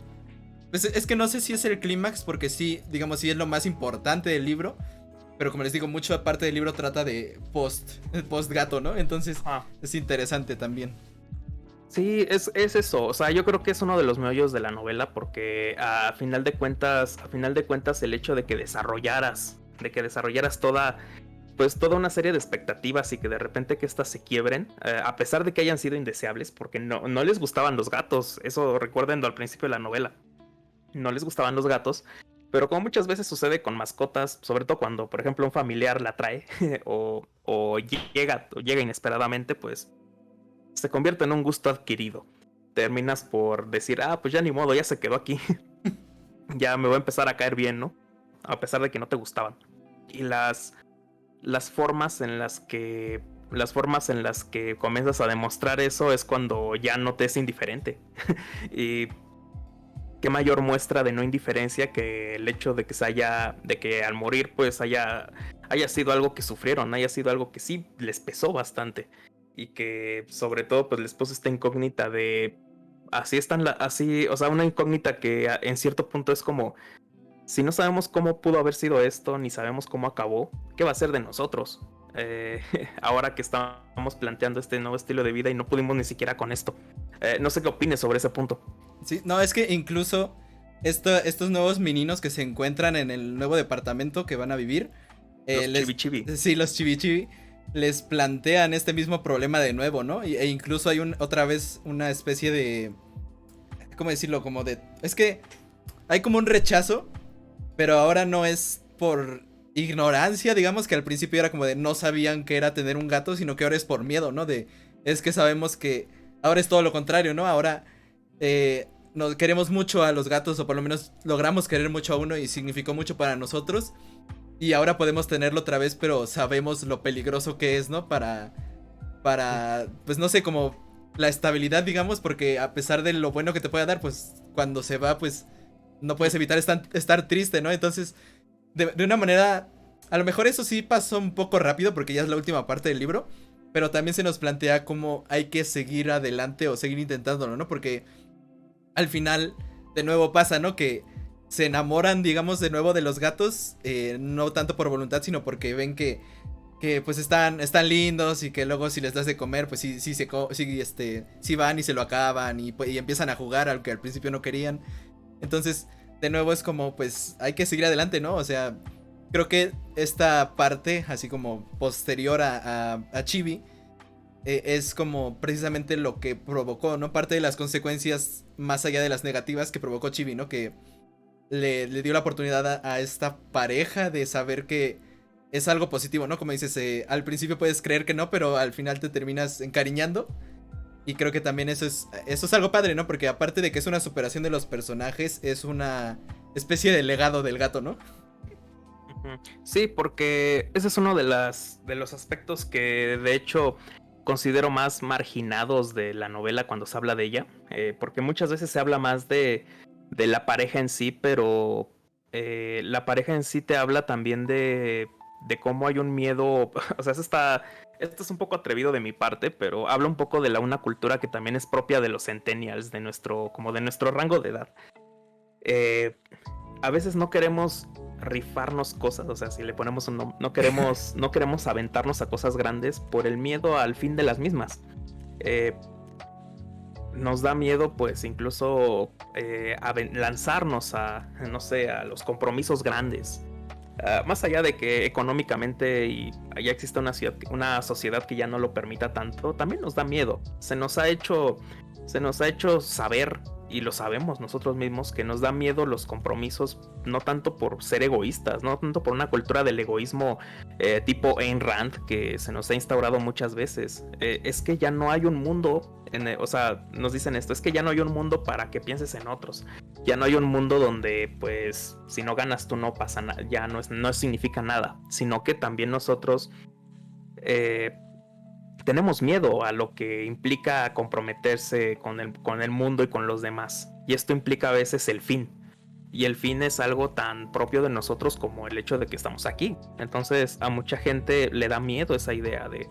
Pues es que no sé si es el clímax, porque sí, digamos, sí es lo más importante del libro. Pero como les digo, mucha parte del libro trata de post gato, ¿no? Entonces es interesante también. Sí, es eso. O sea, yo creo que es uno de los meollos de la novela, porque a final de cuentas, el hecho de que desarrollaras toda una serie de expectativas y que de repente que estas se quiebren, a pesar de que hayan sido indeseables, porque no les gustaban los gatos. Eso recuérdenlo al principio de la novela. No les gustaban los gatos. Pero como muchas veces sucede con mascotas, sobre todo cuando, por ejemplo, un familiar la trae o llega inesperadamente, pues se convierte en un gusto adquirido. Terminas por decir, pues ya ni modo, ya se quedó aquí. Ya me va a empezar a caer bien, ¿no? A pesar de que no te gustaban. Y las formas en las que comienzas a demostrar eso es cuando ya no te es indiferente. Y qué mayor muestra de no indiferencia que el hecho de que al morir pues haya sido algo que sufrieron, haya sido algo que sí les pesó bastante. Y que sobre todo pues les puso esta incógnita de o sea, una incógnita que en cierto punto es como, si no sabemos cómo pudo haber sido esto, ni sabemos cómo acabó, ¿qué va a ser de nosotros? Ahora que estamos planteando este nuevo estilo de vida y no pudimos ni siquiera con esto. No sé qué opines sobre ese punto. Sí, no, es que incluso estos nuevos meninos que se encuentran en el nuevo departamento que van a vivir, los chibi. Sí, los chibi les plantean este mismo problema de nuevo, ¿no? E incluso hay otra vez una especie de... ¿Cómo decirlo? Como de... Es que hay como un rechazo, pero ahora no es por ignorancia, digamos, que al principio era como de no sabían qué era tener un gato, sino que ahora es por miedo, ¿no? Es que sabemos que ahora es todo lo contrario, ¿no? Ahora nos queremos mucho a los gatos, o por lo menos logramos querer mucho a uno y significó mucho para nosotros. Y ahora podemos tenerlo otra vez, pero sabemos lo peligroso que es, ¿no? Para pues no sé, como la estabilidad, digamos, porque a pesar de lo bueno que te pueda dar, pues cuando se va, pues no puedes evitar estar triste, ¿no? Entonces, de una manera, a lo mejor eso sí pasó un poco rápido porque ya es la última parte del libro, pero también se nos plantea cómo hay que seguir adelante o seguir intentándolo, ¿no? Porque al final, de nuevo pasa, ¿no? Que se enamoran, digamos, de nuevo de los gatos, no tanto por voluntad, sino porque ven que pues están lindos y que luego si les das de comer, pues sí van y se lo acaban y empiezan a jugar, aunque al principio no querían. Entonces, de nuevo es como, pues, hay que seguir adelante, ¿no? O sea, creo que esta parte, así como posterior a Chibi, es como precisamente lo que provocó, ¿no? Parte de las consecuencias más allá de las negativas que provocó Chibi, ¿no? Que le dio la oportunidad a esta pareja de saber que es algo positivo, ¿no? Como dices, al principio puedes creer que no, pero al final te terminas encariñando. Y creo que también eso es algo padre, ¿no? Porque aparte de que es una superación de los personajes, es una especie de legado del gato, ¿no? Sí, porque ese es uno de los aspectos que de hecho considero más marginados de la novela cuando se habla de ella, porque muchas veces se habla más de la pareja en sí, pero la pareja en sí te habla también de cómo hay un miedo, o sea, esto es un poco atrevido de mi parte, pero habla un poco de una cultura que también es propia de los centennials, como de nuestro rango de edad. A veces no queremos rifarnos cosas, o sea, si le ponemos un nombre, no queremos aventarnos a cosas grandes por el miedo al fin de las mismas. Nos da miedo, pues, incluso lanzarnos a, no sé, a los compromisos grandes. Más allá de que económicamente ya existe una sociedad que ya no lo permita tanto, también nos da miedo. Se nos ha hecho saber, y lo sabemos nosotros mismos, que nos da miedo los compromisos, no tanto por ser egoístas, no tanto por una cultura del egoísmo tipo Ayn Rand que se nos ha instaurado muchas veces. Es que ya no hay un mundo, o sea, nos dicen esto, es que ya no hay un mundo para que pienses en otros. Ya no hay un mundo donde, pues, si no ganas tú no pasa nada, ya no significa nada, sino que también nosotros tenemos miedo a lo que implica comprometerse con el mundo y con los demás. Y esto implica a veces el fin. Y el fin es algo tan propio de nosotros como el hecho de que estamos aquí. Entonces a mucha gente le da miedo esa idea de,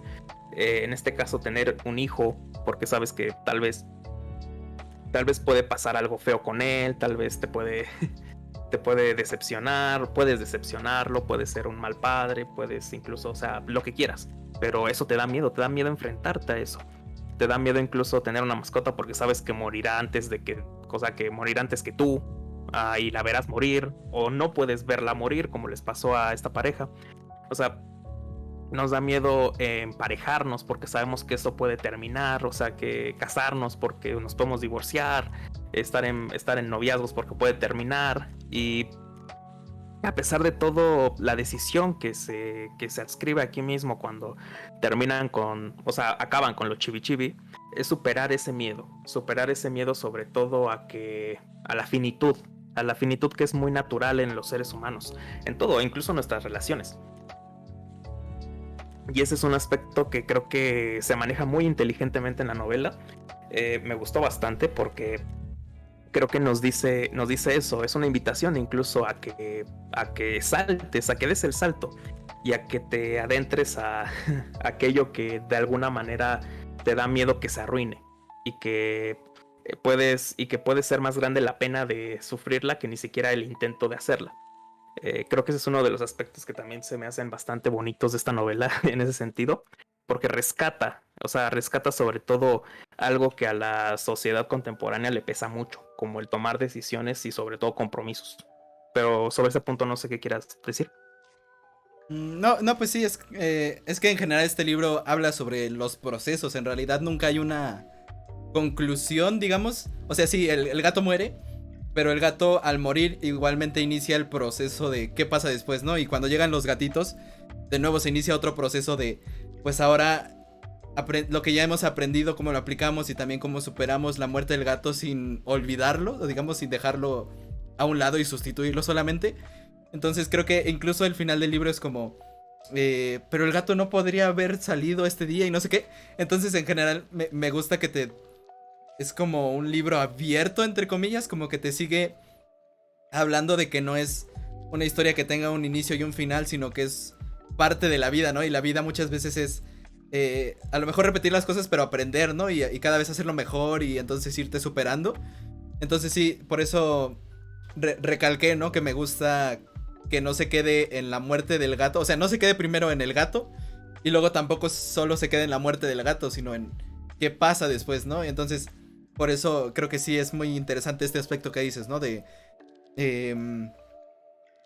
en este caso, tener un hijo, porque sabes que tal vez puede pasar algo feo con él, tal vez te puede decepcionar, puedes decepcionarlo, puedes ser un mal padre, puedes incluso, o sea, lo que quieras. Pero eso te da miedo enfrentarte a eso. Te da miedo incluso tener una mascota porque sabes que morirá antes que tú, y la verás morir, o no puedes verla morir como les pasó a esta pareja. O sea, nos da miedo emparejarnos porque sabemos que eso puede terminar, o sea, que casarnos porque nos podemos divorciar, estar en noviazgos porque puede terminar. Y a pesar de todo, la decisión que se adscribe aquí mismo cuando acaban con los chibi es superar ese miedo sobre todo a la finitud que es muy natural en los seres humanos, en todo, incluso en nuestras relaciones. Y ese es un aspecto que creo que se maneja muy inteligentemente en la novela. Me gustó bastante porque creo que nos dice eso, es una invitación incluso a que saltes, a que des el salto y a que te adentres a aquello que de alguna manera te da miedo que se arruine, y que puede ser más grande la pena de sufrirla que ni siquiera el intento de hacerla. Creo que ese es uno de los aspectos que también se me hacen bastante bonitos de esta novela en ese sentido, porque rescata sobre todo algo que a la sociedad contemporánea le pesa mucho, como el tomar decisiones y sobre todo compromisos. Pero sobre ese punto no sé qué quieras decir. No, pues sí, es que en general este libro habla sobre los procesos. En realidad nunca hay una conclusión, digamos. O sea, sí, el gato muere, pero el gato al morir igualmente inicia el proceso de qué pasa después, ¿no? Y cuando llegan los gatitos, de nuevo se inicia otro proceso de, pues ahora lo que ya hemos aprendido, cómo lo aplicamos y también cómo superamos la muerte del gato sin olvidarlo, o digamos sin dejarlo a un lado y sustituirlo solamente. Entonces creo que incluso el final del libro es como, pero el gato no podría haber salido este día y no sé qué. Entonces en general me gusta que es como un libro abierto, entre comillas, como que te sigue hablando de que no es una historia que tenga un inicio y un final, sino que es parte de la vida, ¿no? Y la vida muchas veces es a lo mejor repetir las cosas, pero aprender, ¿no? Y cada vez hacerlo mejor y entonces irte superando. Entonces sí, por eso recalqué, ¿no? Que me gusta que no se quede en la muerte del gato. O sea, no se quede primero en el gato y luego tampoco solo se quede en la muerte del gato, sino en qué pasa después, ¿no? Y entonces Por eso creo que sí es muy interesante este aspecto que dices, ¿no? De...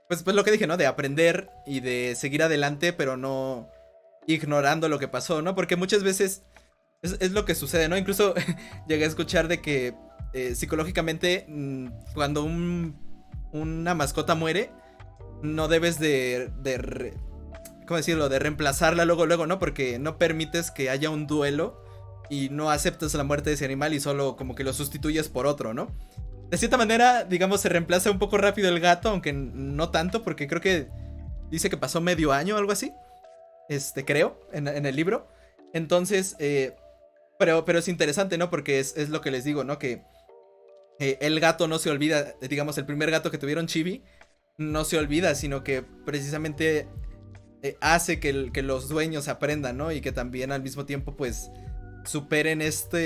pues lo que dije, ¿no? De aprender y de seguir adelante, pero no ignorando lo que pasó, ¿no? Porque muchas veces es lo que sucede, ¿no? Incluso llegué a escuchar de que psicológicamente cuando una mascota muere, no debes ¿cómo decirlo? De reemplazarla luego, ¿no? Porque no permites que haya un duelo y no aceptas la muerte de ese animal y solo como que lo sustituyes por otro, ¿no? De cierta manera, digamos, se reemplaza un poco rápido el gato, aunque no tanto, porque creo que dice que pasó medio año o algo así. Creo, en el libro. Entonces, pero es interesante, ¿no? Porque es lo que les digo, ¿no? Que el gato no se olvida, digamos, el primer gato que tuvieron, Chibi, no se olvida, sino que precisamente hace que los dueños aprendan, ¿no? Y que también al mismo tiempo, pues, superen esta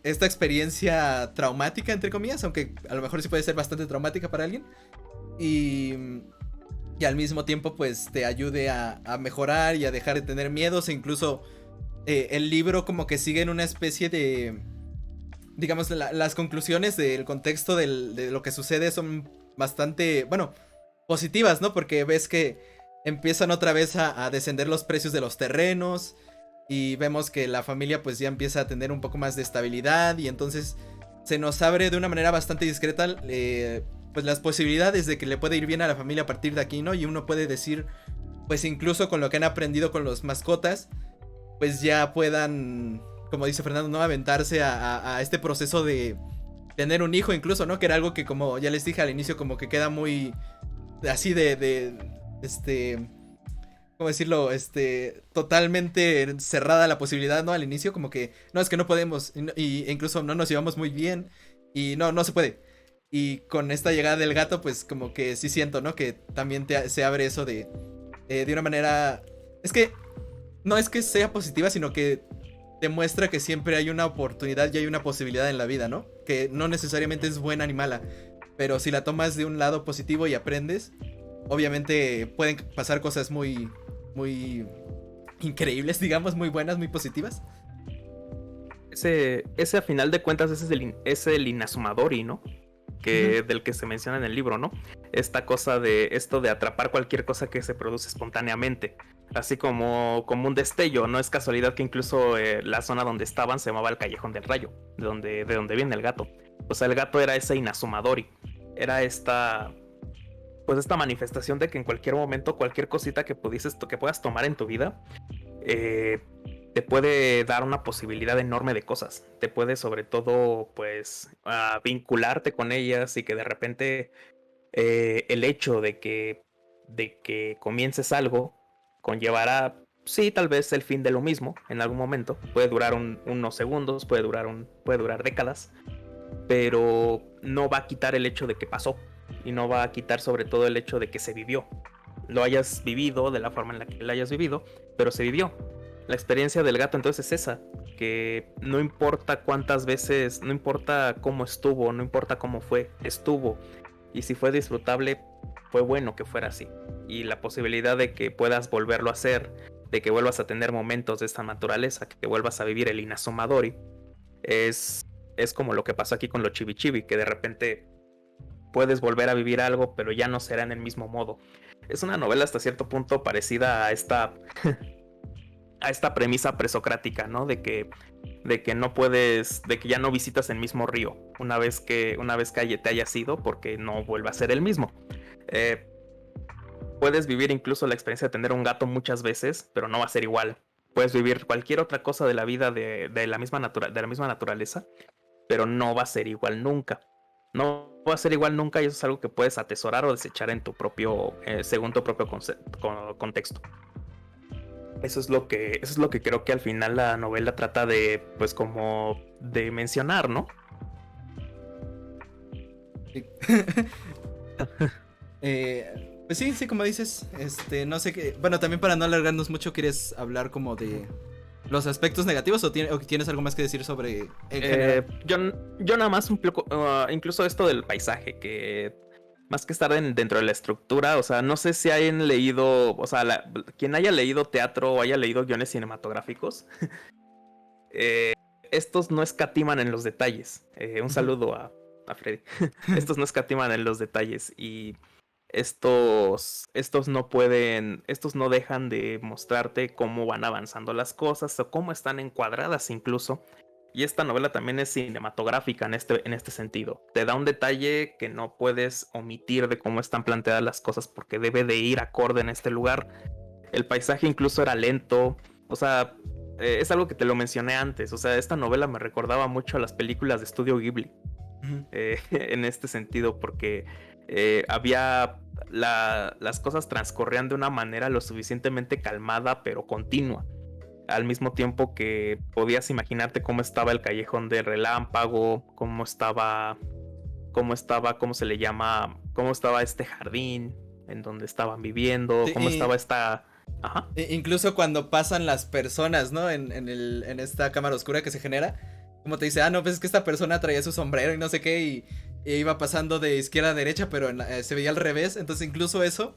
experiencia traumática, entre comillas, aunque a lo mejor sí puede ser bastante traumática para alguien. Y, y al mismo tiempo, pues, te ayude a mejorar y a dejar de tener miedos. E incluso el libro como que sigue en una especie de... Digamos, las conclusiones del contexto de lo que sucede son bastante, bueno, positivas, ¿no? Porque ves que empiezan otra vez a descender los precios de los terrenos. Y vemos que la familia pues ya empieza a tener un poco más de estabilidad. Y entonces se nos abre de una manera bastante discreta pues las posibilidades de que le puede ir bien a la familia a partir de aquí, ¿no? Y uno puede decir, pues incluso con lo que han aprendido con los mascotas, pues ya puedan, como dice Fernando, ¿no? Aventarse a este proceso de tener un hijo incluso, ¿no? Que era algo que, como ya les dije al inicio, como que queda muy así ¿cómo decirlo? Totalmente cerrada la posibilidad, ¿no? Al inicio, como que, no, es que no podemos, e incluso no nos llevamos muy bien, y no se puede. Y con esta llegada del gato, pues como que sí siento, ¿no? Que también se abre eso de una manera... Es que no es que sea positiva, sino que demuestra que siempre hay una oportunidad y hay una posibilidad en la vida, ¿no? Que no necesariamente es buena ni mala, pero si la tomas de un lado positivo y aprendes, obviamente pueden pasar cosas muy, muy increíbles, digamos, muy buenas, muy positivas. Ese a final de cuentas, es el Inazumadori, ¿no? Del que se menciona en el libro, ¿no? Esta cosa de esto de atrapar cualquier cosa que se produce espontáneamente, así como un destello. No es casualidad que incluso la zona donde estaban se llamaba el Callejón del Rayo, de donde viene el gato. O sea, el gato era ese Inazumadori, era esta manifestación de que en cualquier momento cualquier cosita que puedas tomar en tu vida te puede dar una posibilidad enorme de cosas. Te puede sobre todo pues vincularte con ellas, y que de repente el hecho de que comiences algo conllevará, sí, tal vez el fin de lo mismo en algún momento. Puede durar unos segundos, puede durar décadas, pero no va a quitar el hecho de que pasó, y no va a quitar sobre todo el hecho de que se vivió. Lo hayas vivido de la forma en la que lo hayas vivido, pero se vivió. La experiencia del gato entonces es esa, que no importa cuántas veces, no importa cómo estuvo, no importa cómo fue, estuvo. Y si fue disfrutable, fue bueno que fuera así. Y la posibilidad de que puedas volverlo a hacer, de que vuelvas a tener momentos de esta naturaleza, que vuelvas a vivir el Inazumadori, es como lo que pasó aquí con los Chibi Chibi, que de repente puedes volver a vivir algo, pero ya no será en el mismo modo. Es una novela hasta cierto punto parecida a esta premisa presocrática, ¿no? De que no puedes, de que ya no visitas el mismo río una vez que te hayas ido, porque no vuelve a ser el mismo. Puedes vivir incluso la experiencia de tener un gato muchas veces, pero no va a ser igual. Puedes vivir cualquier otra cosa de la vida de la misma naturaleza, pero no va a ser igual nunca. No va a ser igual nunca, y eso es algo que puedes atesorar o desechar en tu propio, según tu propio contexto. Eso es lo que creo que al final la novela trata de, pues, como de mencionar, ¿no? Sí. Pues sí, como dices, no sé qué, bueno, también para no alargarnos mucho, ¿quieres hablar como de los aspectos negativos o tienes algo más que decir sobre en general? Yo nada más un poco, incluso esto del paisaje, que más que estar dentro de la estructura, o sea, no sé si hayan leído, o sea, quien haya leído teatro o haya leído guiones cinematográficos, estos no escatiman en los detalles. Un saludo a Freddy. Estos no escatiman en los detalles y estos no dejan de mostrarte cómo van avanzando las cosas o cómo están encuadradas incluso. Y esta novela también es cinematográfica en este sentido. Te da un detalle que no puedes omitir de cómo están planteadas las cosas porque debe de ir acorde en este lugar. El paisaje incluso era lento. O sea, es algo que te lo mencioné antes. O sea, esta novela me recordaba mucho a las películas de Estudio Ghibli. En este sentido, porque las cosas transcurrían de una manera lo suficientemente calmada pero continua, al mismo tiempo que podías imaginarte cómo estaba el callejón del relámpago, cómo se le llama, cómo estaba este jardín en donde estaban viviendo, Sí, cómo estaba esta... Ajá. Incluso cuando pasan las personas, ¿no? En esta cámara oscura que se genera, como te dice, no, pues es que esta persona traía su sombrero y no sé qué, y iba pasando de izquierda a derecha, pero se veía al revés. Entonces incluso eso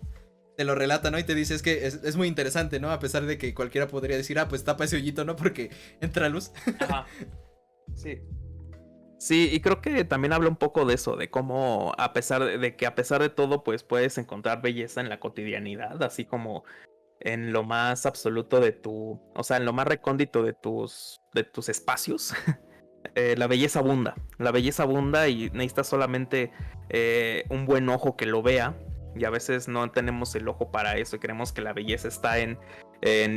te lo relata, ¿no? Y te dice, es que es muy interesante, ¿no? A pesar de que cualquiera podría decir, pues tapa ese hoyito, ¿no? Porque entra luz. Ajá. Sí. Sí, y creo que también habla un poco de eso, de cómo a pesar de todo, pues puedes encontrar belleza en la cotidianidad, así como en lo más absoluto o sea, en lo más recóndito de tus espacios. La belleza abunda y necesitas solamente un buen ojo que lo vea, y a veces no tenemos el ojo para eso y creemos que la belleza está en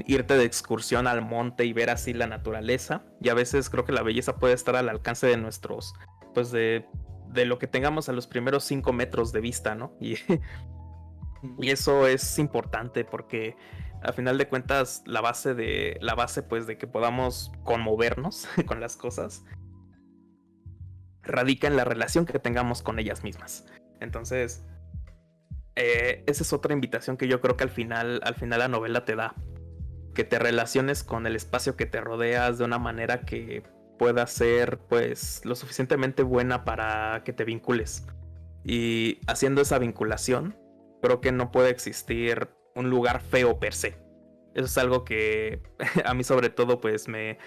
irte de excursión al monte y ver así la naturaleza, y a veces creo que la belleza puede estar al alcance de pues de lo que tengamos a los primeros 5 metros de vista, ¿no? Y eso es importante porque a final de cuentas la base pues de que podamos conmovernos con las cosas radica en la relación que tengamos con ellas mismas. Entonces, esa es otra invitación que yo creo que al final la novela te da, que te relaciones con el espacio que te rodeas de una manera que pueda ser pues lo suficientemente buena para que te vincules. Y haciendo esa vinculación, creo que no puede existir un lugar feo per se. Eso es algo que a mí sobre todo pues me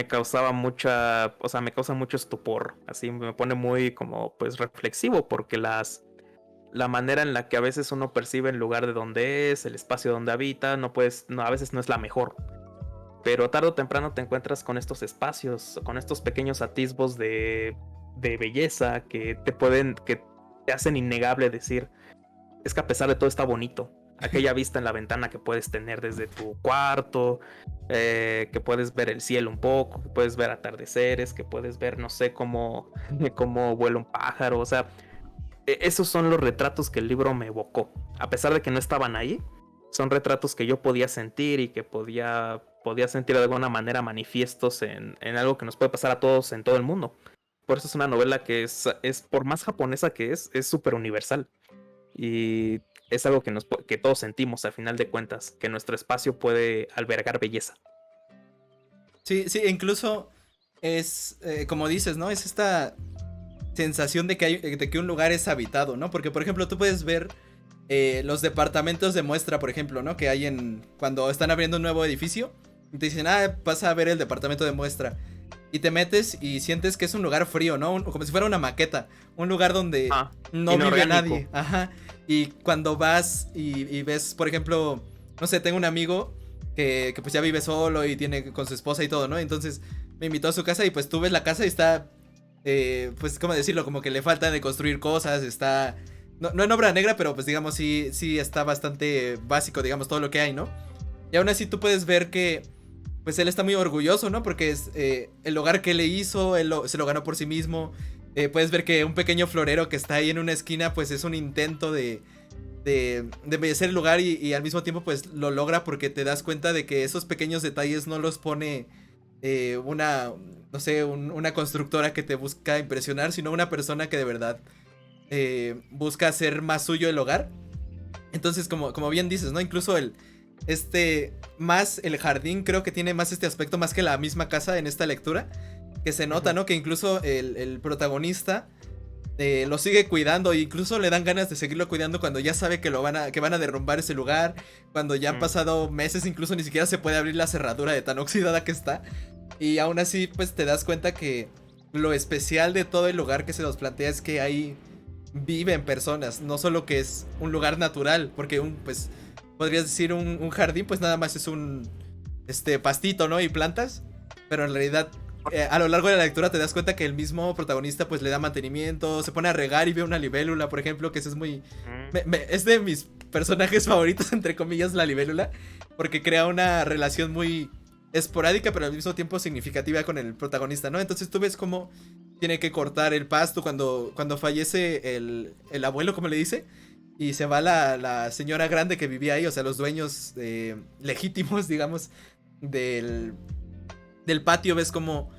causaba me causa mucho estupor. Así me pone muy como pues reflexivo, porque la manera en la que a veces uno percibe el lugar de donde es, el espacio donde habita, a veces no es la mejor. Pero tarde o temprano te encuentras con estos espacios, con estos pequeños atisbos de belleza que te hacen innegable decir, es que a pesar de todo está bonito. Aquella vista en la ventana que puedes tener desde tu cuarto, que puedes ver el cielo un poco, que puedes ver atardeceres, que puedes ver, no sé, cómo vuela un pájaro. O sea, esos son los retratos que el libro me evocó. A pesar de que no estaban ahí, son retratos que yo podía sentir y que podía sentir de alguna manera manifiestos en algo que nos puede pasar a todos en todo el mundo. Por eso es una novela que es por más japonesa que es súper universal. Y es algo que todos sentimos al final de cuentas, que nuestro espacio puede albergar belleza. Sí, incluso es, como dices, ¿no? Es esta sensación de que un lugar es habitado, ¿no? Porque, por ejemplo, tú puedes ver los departamentos de muestra, por ejemplo, ¿no? Que hay cuando están abriendo un nuevo edificio, y te dicen, vas a ver el departamento de muestra. Y te metes y sientes que es un lugar frío, ¿no? Como si fuera una maqueta. Un lugar donde no vive nadie. Ajá. Y cuando vas y ves, por ejemplo, no sé, tengo un amigo que pues ya vive solo y tiene con su esposa y todo, ¿no? Entonces me invitó a su casa y pues tú ves la casa y está, pues, ¿cómo decirlo? Como que le falta de construir cosas, está... No en obra negra, pero pues digamos sí está bastante básico, digamos, todo lo que hay, ¿no? Y aún así tú puedes ver que pues él está muy orgulloso, ¿no? Porque es el hogar que le hizo, se lo ganó por sí mismo. Puedes ver que un pequeño florero que está ahí en una esquina, pues es un intento de embellecer el lugar y al mismo tiempo pues lo logra porque te das cuenta de que esos pequeños detalles no los pone una constructora que te busca impresionar, sino una persona que de verdad busca hacer más suyo el hogar. Entonces, como bien dices, ¿no? Incluso más el jardín creo que tiene más este aspecto más que la misma casa en esta lectura, que se nota, ¿no? Que incluso el protagonista lo sigue cuidando, e incluso le dan ganas de seguirlo cuidando cuando ya sabe que van a derrumbar ese lugar, cuando ya han pasado meses, incluso ni siquiera se puede abrir la cerradura de tan oxidada que está. Y aún así, pues te das cuenta que lo especial de todo el lugar que se nos plantea es que ahí viven personas, no solo que es un lugar natural, porque pues, podrías decir un jardín, pues nada más es un, pastito, ¿no? Y plantas, pero en realidad, a lo largo de la lectura te das cuenta que el mismo protagonista, pues le da mantenimiento, se pone a regar y ve una libélula, por ejemplo, que eso es muy... es de mis personajes favoritos, entre comillas, la libélula, porque crea una relación muy esporádica, pero al mismo tiempo significativa con el protagonista, ¿no? Entonces tú ves cómo tiene que cortar el pasto cuando fallece el abuelo, como le dice, y se va la señora grande que vivía ahí, o sea, los dueños legítimos, digamos, del patio. Ves cómo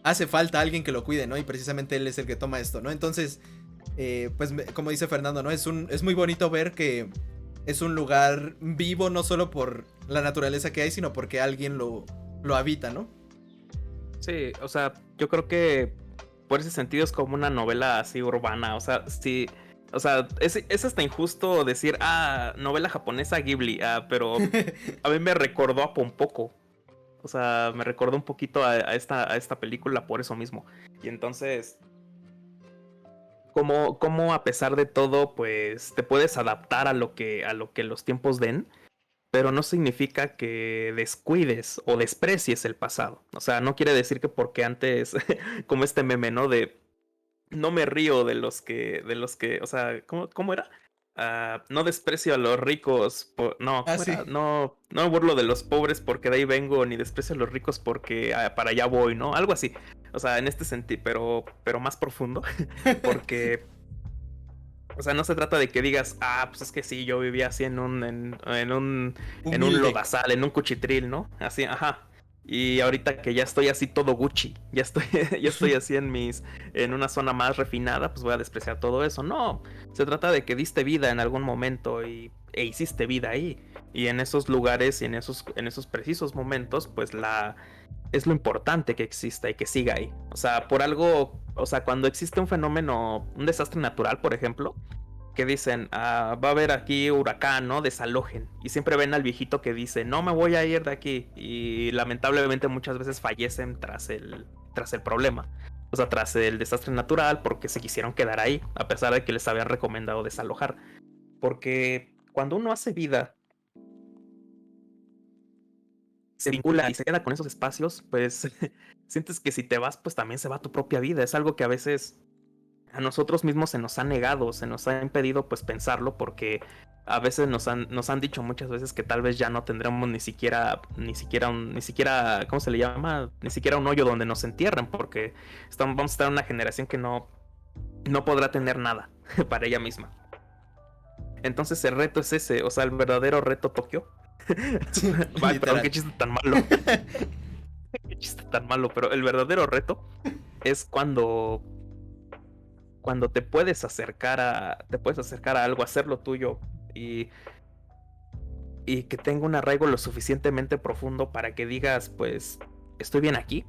hace falta alguien que lo cuide, ¿no? Y precisamente él es el que toma esto, ¿no? Entonces, pues como dice Fernando, ¿no? Es muy bonito ver que es un lugar vivo, no solo por la naturaleza que hay, sino porque alguien lo habita, ¿no? Sí, o sea, yo creo que por ese sentido es como una novela así urbana, o sea, sí, o sea, es hasta injusto decir, novela japonesa Ghibli, pero a mí me recordó a Pompoco, o sea, me recordó un poquito a esta película por eso mismo, y entonces, como a pesar de todo, pues te puedes adaptar a lo que los tiempos den, pero no significa que descuides o desprecies el pasado. O sea, no quiere decir que porque antes, como este meme, ¿no? De no me río de los que, o sea, ¿cómo era? No desprecio a los ricos, no, ¿cómo Sí. era? No me burlo de los pobres porque de ahí vengo, ni desprecio a los ricos porque para allá voy, ¿no? Algo así. O sea, en este sentido, pero más profundo, porque o sea, no se trata de que digas, pues es que sí, yo vivía así en un Humilde. lodazal, en un cuchitril, ¿no? Así, ajá. Y ahorita que ya estoy así todo Gucci, ya estoy así en una zona más refinada, pues voy a despreciar todo eso. No, se trata de que diste vida en algún momento e hiciste vida ahí. Y en esos lugares y en esos precisos momentos, pues es lo importante que exista y que siga ahí. O sea, por algo, o sea, cuando existe un fenómeno, un desastre natural, por ejemplo, que dicen, va a haber aquí huracán, ¿no? Desalojen. Y siempre ven al viejito que dice, no me voy a ir de aquí. Y lamentablemente muchas veces fallecen tras el problema. O sea, tras el desastre natural porque se quisieron quedar ahí, a pesar de que les habían recomendado desalojar. Porque cuando uno hace vida, se vincula y se queda con esos espacios, pues sientes que si te vas, pues también se va tu propia vida. Es algo que a veces a nosotros mismos se nos ha negado, se nos ha impedido pues pensarlo porque a veces nos han dicho muchas veces que tal vez ya no tendremos ni siquiera, ¿cómo se le llama? Ni siquiera un hoyo donde nos entierren porque vamos a estar en una generación que no podrá tener nada para ella misma. Entonces el reto es ese, o sea, el verdadero reto Tokio. Ay, perdón, qué chiste tan malo. Qué chiste tan malo, pero el verdadero reto es cuando te puedes acercar a algo, hacerlo tuyo y que tenga un arraigo lo suficientemente profundo para que digas, pues, estoy bien aquí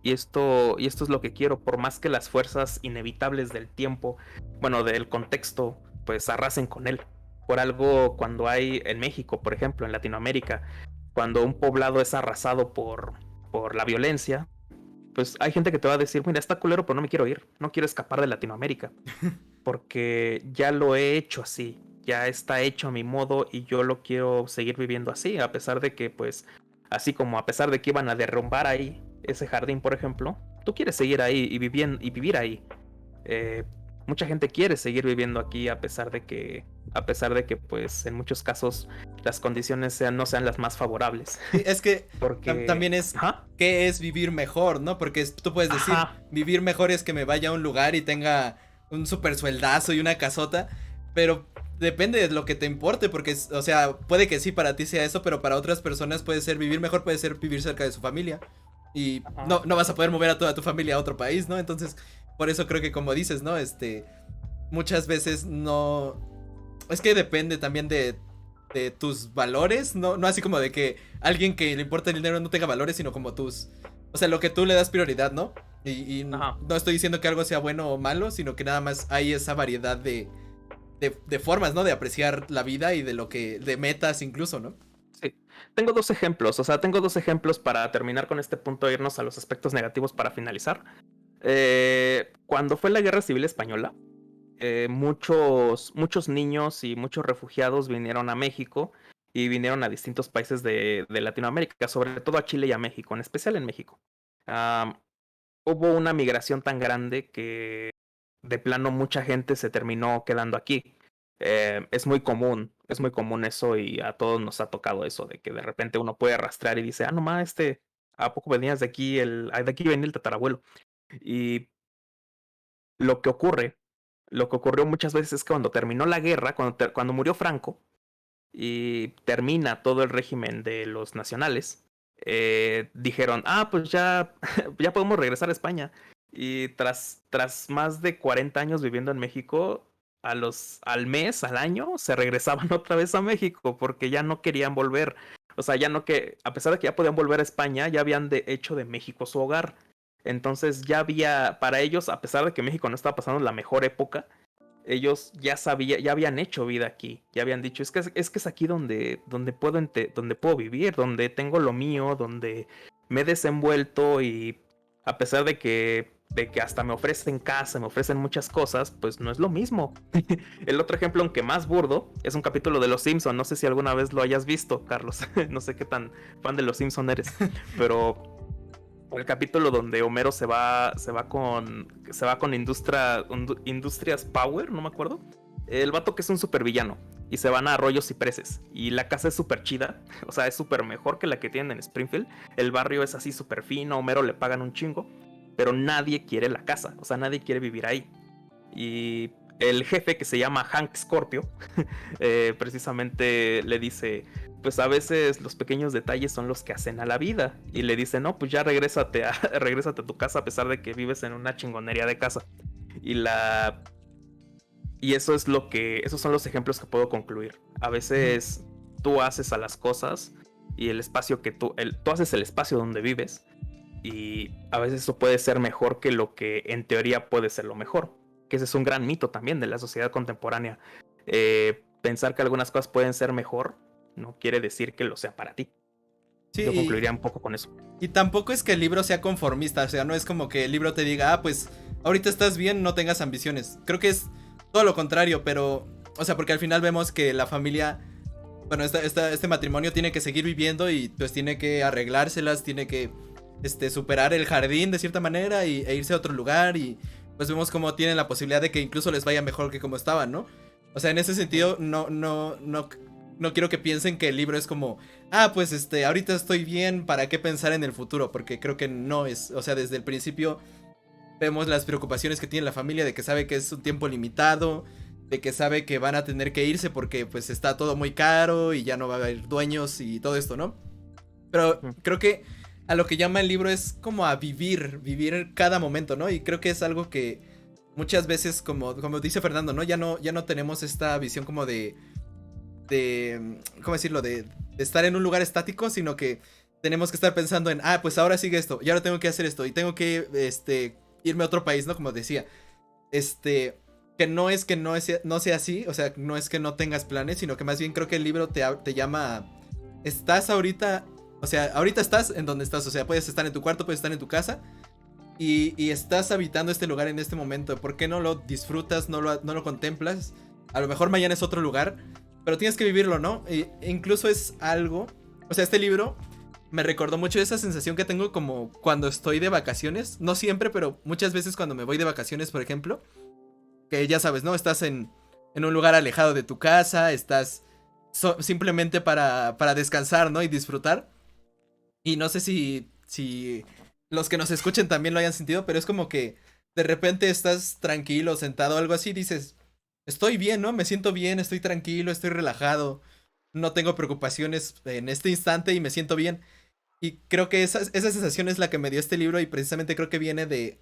y esto es lo que quiero, por más que las fuerzas inevitables del tiempo, bueno, del contexto, pues arrasen con él. Por algo, cuando hay en México, por ejemplo, en Latinoamérica, cuando un poblado es arrasado por la violencia, pues hay gente que te va a decir, mira, está culero, pero no me quiero ir, no quiero escapar de Latinoamérica, porque ya lo he hecho así, ya está hecho a mi modo y yo lo quiero seguir viviendo así, a pesar de que, pues, así como a pesar de que iban a derrumbar ahí ese jardín, por ejemplo, tú quieres seguir ahí y vivir ahí. Mucha gente quiere seguir viviendo aquí a pesar de que, pues, en muchos casos las condiciones no sean las más favorables. Sí, es que porque también es qué es vivir mejor, ¿no? Porque tú puedes decir, vivir mejor es que me vaya a un lugar y tenga un super sueldazo y una casota, pero depende de lo que te importe, porque, o sea, puede que sí para ti sea eso, pero para otras personas puede ser vivir mejor, puede ser vivir cerca de su familia. Y no vas a poder mover a toda tu familia a otro país, ¿no? Entonces, por eso creo que como dices, ¿no? Muchas veces no... Es que depende también de tus valores, no así como de que alguien que le importa el dinero no tenga valores, sino como o sea, lo que tú le das prioridad, ¿no? Y no estoy diciendo que algo sea bueno o malo, sino que nada más hay esa variedad de formas, ¿no? De apreciar la vida y de metas incluso, ¿no? Sí, Tengo dos ejemplos, o sea, tengo dos ejemplos para terminar con este punto e irnos a los aspectos negativos para finalizar. Cuando fue la Guerra Civil Española, muchos niños y muchos refugiados vinieron a México y vinieron a distintos países de Latinoamérica, sobre todo a Chile y a México, en especial en México. Ah, Hubo una migración tan grande que de plano mucha gente se terminó quedando aquí. Es muy común eso y a todos nos ha tocado eso, de que de repente uno puede rastrear y dice, ah, nomás, ¿a poco venías de aquí? De aquí venía el tatarabuelo. Y lo que ocurre, lo que ocurrió muchas veces es que cuando terminó la guerra, cuando murió Franco y termina todo el régimen de los nacionales, dijeron, ah, pues ya, ya podemos regresar a España. Y tras más de 40 años viviendo en México, al mes, al año, se regresaban otra vez a México porque ya no querían volver. O sea, ya no que, a pesar de que ya podían volver a España, ya habían hecho de México su hogar. Entonces ya había, para ellos, a pesar de que México no estaba pasando la mejor época, ellos ya habían hecho vida aquí, ya habían dicho, es que es aquí donde puedo vivir, donde tengo lo mío, donde me he desenvuelto y a pesar de que hasta me ofrecen casa, me ofrecen muchas cosas, pues no es lo mismo. El otro ejemplo, aunque más burdo, es un capítulo de Los Simpson. No sé si alguna vez lo hayas visto, Carlos. No sé qué tan fan de Los Simpson eres, pero el capítulo donde Homero se va con Industrias Power, no me acuerdo. El vato que es un supervillano y se van a Arroyos Cipreses y la casa es súper chida, o sea, es súper mejor que la que tienen en Springfield. El barrio es así súper fino, a Homero le pagan un chingo, pero nadie quiere la casa, o sea, nadie quiere vivir ahí. Y el jefe, que se llama Hank Scorpio, precisamente le dice, pues a veces los pequeños detalles son los que hacen a la vida. Y le dice, no, pues ya regrésate a tu casa a pesar de que vives en una chingonería de casa. Y esos son los ejemplos que puedo concluir. A veces tú haces a las cosas y el espacio tú haces el espacio donde vives. Y a veces eso puede ser mejor que lo que en teoría puede ser lo mejor. Que ese es un gran mito también de la sociedad contemporánea. Pensar que algunas cosas pueden ser mejor no quiere decir que lo sea para ti. Sí, yo concluiría un poco con eso. Y tampoco es que el libro sea conformista, o sea, no es como que el libro te diga, ah, pues ahorita estás bien, no tengas ambiciones. Creo que es todo lo contrario, pero, o sea, porque al final vemos que la familia, bueno, este matrimonio tiene que seguir viviendo y pues tiene que arreglárselas, tiene que superar el jardín de cierta manera e irse a otro lugar y pues vemos cómo tienen la posibilidad de que incluso les vaya mejor que como estaban, ¿no? O sea, en ese sentido no quiero que piensen que el libro es como, ah, pues ahorita estoy bien, ¿para qué pensar en el futuro? Porque creo que no es, o sea, desde el principio vemos las preocupaciones que tiene la familia, de que sabe que es un tiempo limitado, de que sabe que van a tener que irse porque pues está todo muy caro y ya no va a haber dueños y todo esto, ¿no? Pero creo que a lo que llama el libro es como a vivir cada momento, ¿no? Y creo que es algo que muchas veces, como dice Fernando, ¿no? Ya no tenemos esta visión como de ¿cómo decirlo? De estar en un lugar estático, sino que tenemos que estar pensando en, ah, pues ahora sigue esto, y ahora tengo que hacer esto, y tengo que irme a otro país, ¿no? Como decía, que no es que no sea así, o sea, no es que no tengas planes, sino que más bien creo que el libro te llama a, estás ahorita, o sea, ahorita estás en donde estás, o sea, puedes estar en tu cuarto, puedes estar en tu casa, y estás habitando este lugar en este momento, ¿por qué no lo disfrutas, no lo contemplas? A lo mejor mañana es otro lugar, pero tienes que vivirlo, ¿no? E incluso es algo, o sea, este libro me recordó mucho esa sensación que tengo como cuando estoy de vacaciones, no siempre, pero muchas veces cuando me voy de vacaciones, por ejemplo, que ya sabes, ¿no? Estás en un lugar alejado de tu casa, estás simplemente para descansar, ¿no? Y disfrutar. Y no sé si los que nos escuchen también lo hayan sentido, pero es como que de repente estás tranquilo, sentado, algo así, dices, estoy bien, ¿no? Me siento bien, estoy tranquilo, estoy relajado, no tengo preocupaciones en este instante y me siento bien. Y creo que esa sensación es la que me dio este libro y precisamente creo que viene de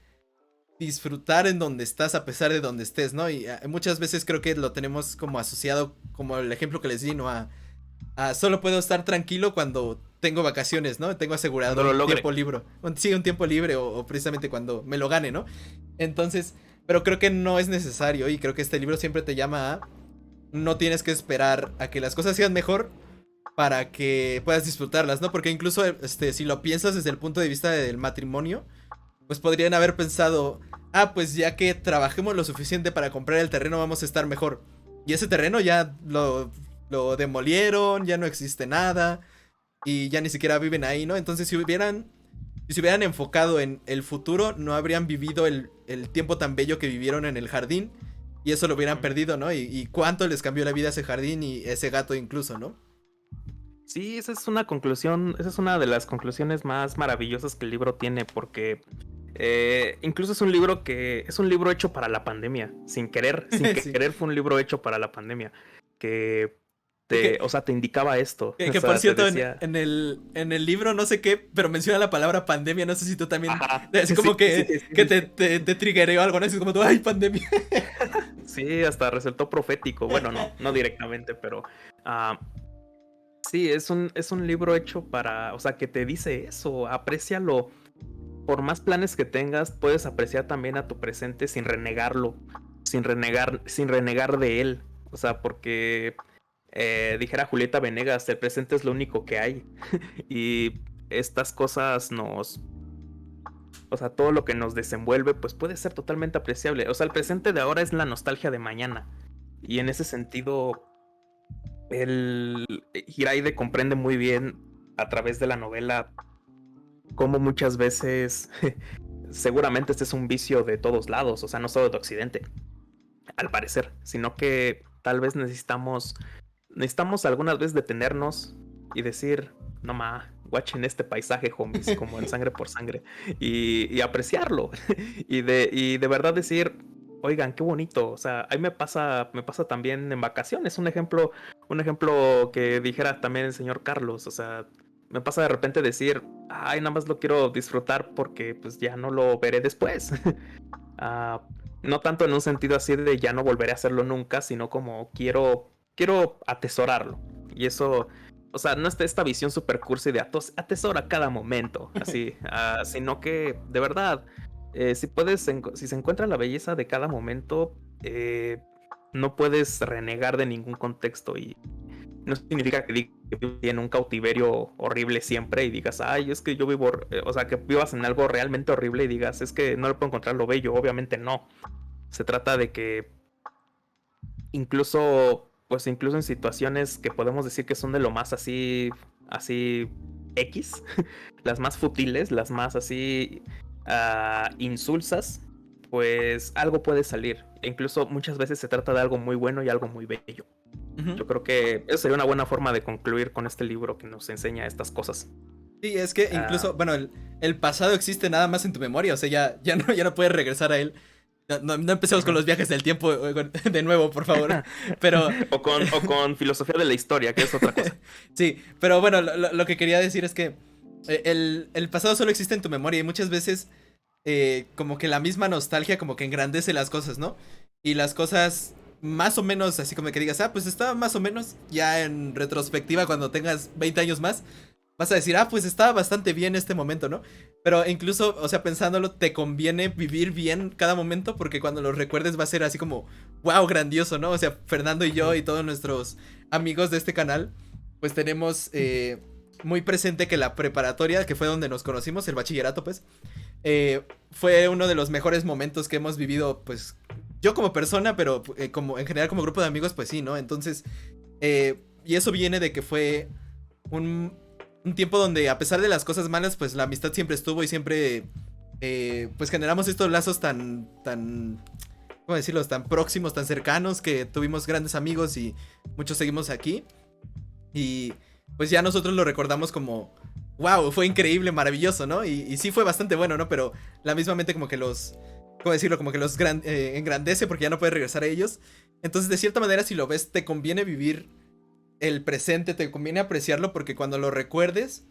disfrutar en donde estás a pesar de donde estés, ¿no? Y muchas veces creo que lo tenemos como asociado, como el ejemplo que les di, ¿no? A solo puedo estar tranquilo cuando tengo vacaciones, ¿no? Tengo asegurado un tiempo libre. Sí, un tiempo libre o precisamente cuando me lo gane, ¿no? Entonces, pero creo que no es necesario y creo que este libro siempre te llama a, no tienes que esperar a que las cosas sean mejor para que puedas disfrutarlas, ¿no? Porque incluso, si lo piensas desde el punto de vista del matrimonio, pues podrían haber pensado, ah, pues ya que trabajemos lo suficiente para comprar el terreno, vamos a estar mejor. Y ese terreno ya lo demolieron, ya no existe nada, y ya ni siquiera viven ahí, ¿no? Entonces, si se hubieran enfocado en el futuro, no habrían vivido el tiempo tan bello que vivieron en el jardín, y eso lo hubieran perdido, ¿no? Y cuánto les cambió la vida a ese jardín y ese gato incluso, ¿no? Sí, esa es una conclusión, esa es una de las conclusiones más maravillosas que el libro tiene, porque incluso es un libro hecho para la pandemia, sin querer Sí. querer fue un libro hecho para la pandemia, que Que, o sea, te indicaba esto, que o por sea, te cierto, decía, en el libro no sé qué, pero menciona la palabra pandemia, no sé si tú también, ajá, así como sí, sí, que sí, sí. te triggereó algo, ¿no? Así como tú, ay, pandemia. Sí, hasta resultó profético, bueno, no directamente, pero ah, sí, es un libro hecho para, o sea, que te dice eso, aprécialo. Por más planes que tengas, puedes apreciar también a tu presente sin renegarlo, sin renegar de él. O sea, porque dijera Julieta Venegas, el presente es lo único que hay. Y estas cosas o sea, todo lo que nos desenvuelve, pues puede ser totalmente apreciable. O sea, el presente de ahora es la nostalgia de mañana. Y en ese sentido, el Hiraide comprende muy bien a través de la novela cómo muchas veces seguramente este es un vicio de todos lados, o sea, no solo de Occidente, al parecer, sino que tal vez necesitamos algunas veces detenernos y decir, no ma, watchen este paisaje, homies, como en Sangre por Sangre, y apreciarlo, y de verdad decir, oigan, qué bonito, o sea, ahí me pasa también en vacaciones, un ejemplo que dijera también el señor Carlos, o sea, me pasa de repente decir, ay, nada más lo quiero disfrutar porque pues ya no lo veré después. Ah, no tanto en un sentido así de ya no volveré a hacerlo nunca, sino como quiero atesorarlo. Y eso, o sea, no es esta visión super cursi de atesora cada momento, así, sino que de verdad, si puedes, si se encuentra la belleza de cada momento, no puedes renegar de ningún contexto y no significa que vivas en un cautiverio horrible siempre y digas, ay, es que yo vivo, o sea, que vivas en algo realmente horrible y digas, es que no le puedo encontrar lo bello, obviamente no. Se trata de que incluso, pues incluso en situaciones que podemos decir que son de lo más así X, las más futiles, las más así insulsas, pues algo puede salir. E incluso muchas veces se trata de algo muy bueno y algo muy bello. Ujú. Yo creo que eso sería una buena forma de concluir con este libro que nos enseña estas cosas. Sí, es que Ah, incluso, bueno, el pasado existe nada más en tu memoria, o sea, ya no puedes regresar a él. No empecemos con ujú. los viajes del tiempo de nuevo, por favor. Pero, O con filosofía de la historia, que es otra cosa. sí, pero bueno, lo que quería decir es que el pasado solo existe en tu memoria y muchas veces como que la misma nostalgia como que engrandece las cosas, ¿no? Y las cosas más o menos así como que digas, ah, pues estaba más o menos ya en retrospectiva cuando tengas 20 años más, vas a decir, ah, pues estaba bastante bien este momento, ¿no? Pero incluso, o sea, pensándolo, te conviene vivir bien cada momento porque cuando lo recuerdes va a ser así como, wow, grandioso, ¿no? O sea, Fernando y yo y todos nuestros amigos de este canal, pues tenemos muy presente que la preparatoria, que fue donde nos conocimos, el bachillerato, pues, fue uno de los mejores momentos que hemos vivido, pues, yo como persona, pero como en general como grupo de amigos, pues sí, ¿no? Entonces, y eso viene de que fue un, un tiempo donde a pesar de las cosas malas, pues la amistad siempre estuvo y siempre, pues generamos estos lazos ¿cómo decirlo? Tan próximos, tan cercanos, que tuvimos grandes amigos y muchos seguimos aquí. Y pues ya nosotros lo recordamos como, wow, fue increíble, maravilloso, ¿no? Y sí fue bastante bueno, ¿no? Pero la misma mente como que ¿cómo decirlo? Como que engrandece porque ya no puedes regresar a ellos. Entonces, de cierta manera, si lo ves, te conviene vivir el presente, te conviene apreciarlo porque cuando lo recuerdes,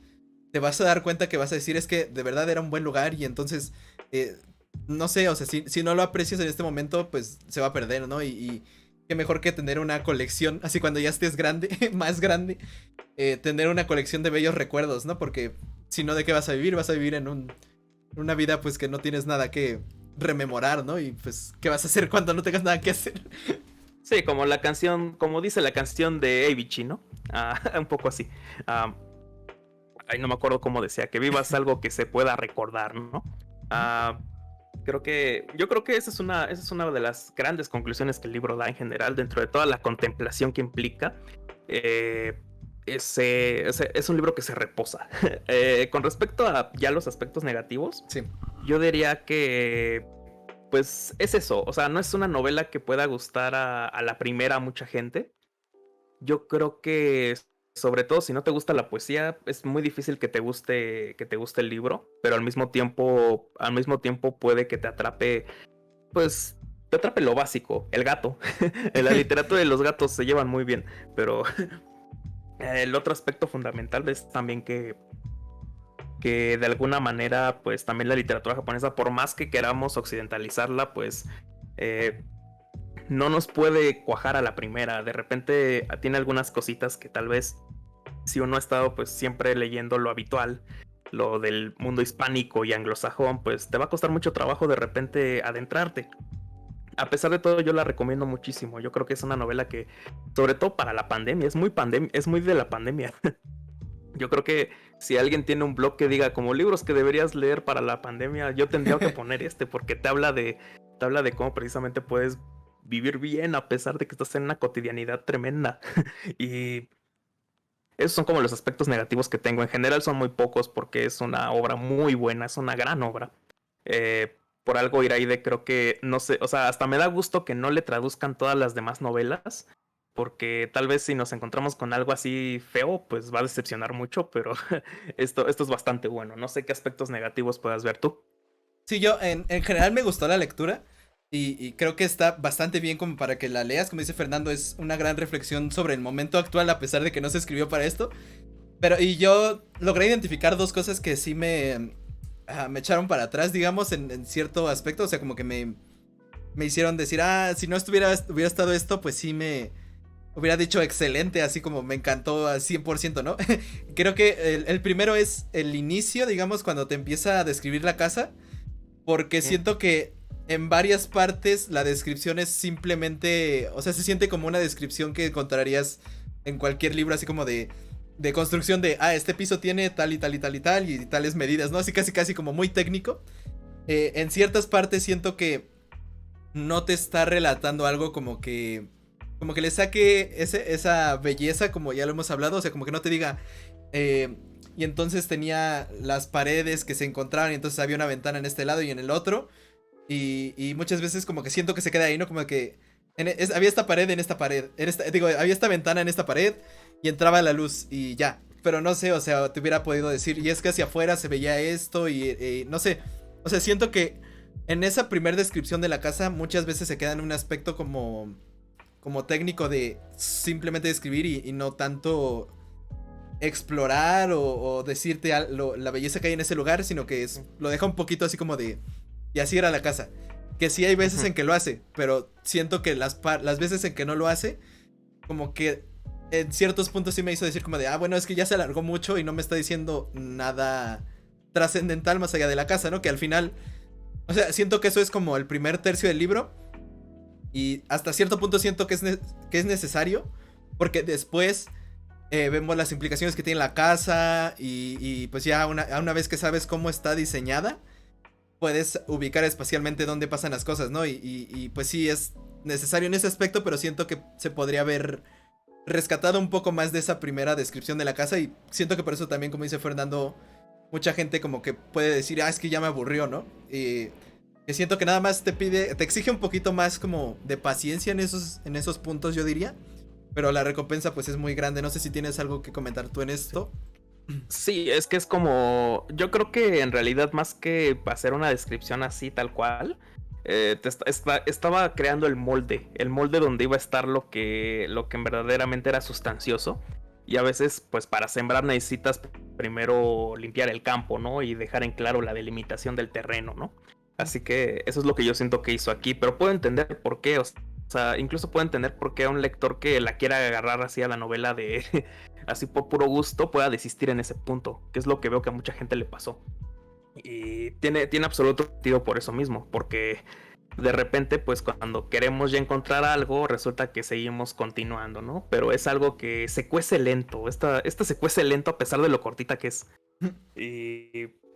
te vas a dar cuenta que vas a decir es que de verdad era un buen lugar y entonces, eh, no sé, o sea, si no lo aprecias en este momento, pues se va a perder, ¿no? Y qué mejor que tener una colección, así cuando ya estés grande, más grande, tener una colección de bellos recuerdos, ¿no? Porque si no, ¿de qué vas a vivir? Vas a vivir en una vida pues que no tienes nada que rememorar, ¿no? Y pues, ¿qué vas a hacer cuando no tengas nada que hacer? Sí, como la canción, como dice la canción de Avicii, ¿no? un poco así. Ah, Ay, no me acuerdo cómo decía, que vivas algo que se pueda recordar, ¿no? Ah, yo creo que esa es una de las grandes conclusiones que el libro da en general, dentro de toda la contemplación que implica. Eh, es un libro que se reposa. Con respecto a ya los aspectos negativos, Sí. yo diría que pues es eso, o sea, no es una novela que pueda gustar a la primera a mucha gente. Yo creo que sobre todo si no te gusta la poesía, es muy difícil que te guste el libro, pero al mismo tiempo puede que te atrape, pues te atrape lo básico, el gato. En la literatura de los gatos se llevan muy bien, pero el otro aspecto fundamental es también que de alguna manera, pues también la literatura japonesa, por más que queramos occidentalizarla, pues no nos puede cuajar a la primera. De repente tiene algunas cositas que tal vez, si uno ha estado pues siempre leyendo lo habitual, lo del mundo hispánico y anglosajón, pues te va a costar mucho trabajo de repente adentrarte. A pesar de todo, yo la recomiendo muchísimo. Yo creo que es una novela que, sobre todo para la pandemia, es muy de la pandemia. Yo creo que si alguien tiene un blog que diga como libros que deberías leer para la pandemia, yo tendría que poner porque te habla de cómo precisamente puedes vivir bien a pesar de que estás en una cotidianidad tremenda. Y esos son como los aspectos negativos que tengo. En general son muy pocos porque es una obra muy buena, es una gran obra. Por algo Iraide creo que, no sé, o sea, hasta me da gusto que no le traduzcan todas las demás novelas, porque tal vez si nos encontramos con algo así feo, pues va a decepcionar mucho, pero esto es bastante bueno. No sé qué aspectos negativos puedas ver tú. Sí, yo en general me gustó la lectura y creo que está bastante bien como para que la leas, como dice Fernando, es una gran reflexión sobre el momento actual a pesar de que no se escribió para esto. Pero y yo logré identificar dos cosas que sí me echaron para atrás, digamos, en cierto aspecto, o sea, como que me hicieron decir, si no hubiera estado esto, pues sí me hubiera dicho excelente, así como me encantó al 100%, ¿no? Creo que el primero es el inicio, digamos, cuando te empieza a describir la casa. Porque siento que en varias partes la descripción es simplemente, o sea, se siente como una descripción que encontrarías en cualquier libro, así como de construcción de, este piso tiene tal y tal y tal y tal y tales medidas, ¿no? Así casi como muy técnico. En ciertas partes siento que no te está relatando algo como que le saque esa belleza, como ya lo hemos hablado, o sea, como que no te diga, y entonces tenía las paredes que se encontraban y entonces había una ventana en este lado y en el otro. Y muchas veces como que siento que se queda ahí, ¿no? Como que había esta pared en esta pared. Había esta ventana en esta pared y entraba la luz y ya. Pero no sé, o sea, te hubiera podido decir, y es que hacia afuera se veía esto y no sé. O sea, siento que en esa primera descripción de la casa muchas veces se queda en un aspecto como técnico de simplemente describir y no tanto explorar o decirte la belleza que hay en ese lugar, sino que lo deja un poquito así como de, y así era la casa. Que sí hay veces en que lo hace, pero siento que las veces en que no lo hace, como que en ciertos puntos sí me hizo decir como de, bueno, es que ya se alargó mucho y no me está diciendo nada trascendental más allá de la casa, ¿no? Que al final, o sea, siento que eso es como el primer tercio del libro y hasta cierto punto siento que es necesario, porque después vemos las implicaciones que tiene la casa y pues ya una vez que sabes cómo está diseñada, puedes ubicar espacialmente dónde pasan las cosas, ¿no? Y pues sí es necesario en ese aspecto, pero siento que se podría haber rescatado un poco más de esa primera descripción de la casa y siento que por eso también, como dice Fernando, mucha gente como que puede decir, es que ya me aburrió, ¿no? Y que siento que nada más te exige un poquito más como de paciencia en esos puntos, yo diría. Pero la recompensa pues es muy grande. No sé si tienes algo que comentar tú en esto. Sí, es que es como, yo creo que en realidad más que hacer una descripción así tal cual, estaba creando el molde donde iba a estar lo que verdaderamente era sustancioso. Y a veces, pues para sembrar necesitas primero limpiar el campo, ¿no? Y dejar en claro la delimitación del terreno, ¿no? Así que eso es lo que yo siento que hizo aquí, pero puedo entender por qué, o sea, incluso puedo entender por qué a un lector que la quiera agarrar así a la novela de así por puro gusto pueda desistir en ese punto, que es lo que veo que a mucha gente le pasó. Y tiene absoluto sentido por eso mismo, porque de repente, pues cuando queremos ya encontrar algo, resulta que seguimos continuando, ¿no? Pero es algo que se cuece lento. Esta se cuece lento a pesar de lo cortita que es.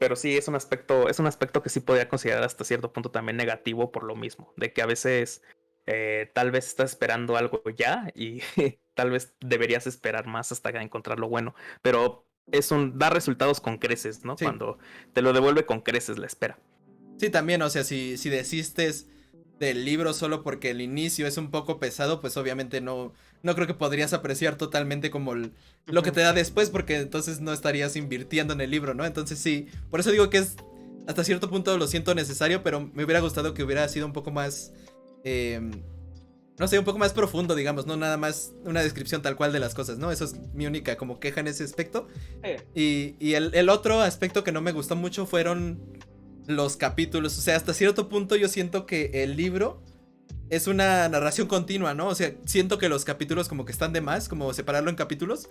Pero sí, es un aspecto que sí podría considerar hasta cierto punto también negativo por lo mismo, de que a veces tal vez estás esperando algo ya y tal vez deberías esperar más hasta encontrar lo bueno, pero da resultados con creces, ¿no? Sí. Cuando te lo devuelve con creces la espera. Sí, también, o sea, si desistes del libro solo porque el inicio es un poco pesado, pues obviamente no creo que podrías apreciar totalmente como lo que te da después, porque entonces no estarías invirtiendo en el libro, ¿no? Entonces sí, por eso digo que es, hasta cierto punto lo siento necesario, pero me hubiera gustado que hubiera sido un poco más, no sé, un poco más profundo, digamos, no nada más una descripción tal cual de las cosas, ¿no? Eso es mi única como queja en ese aspecto. Y el otro aspecto que no me gustó mucho fueron los capítulos. O sea, hasta cierto punto yo siento que el libro es una narración continua, ¿no? O sea, siento que los capítulos como que están de más, como separarlo en capítulos.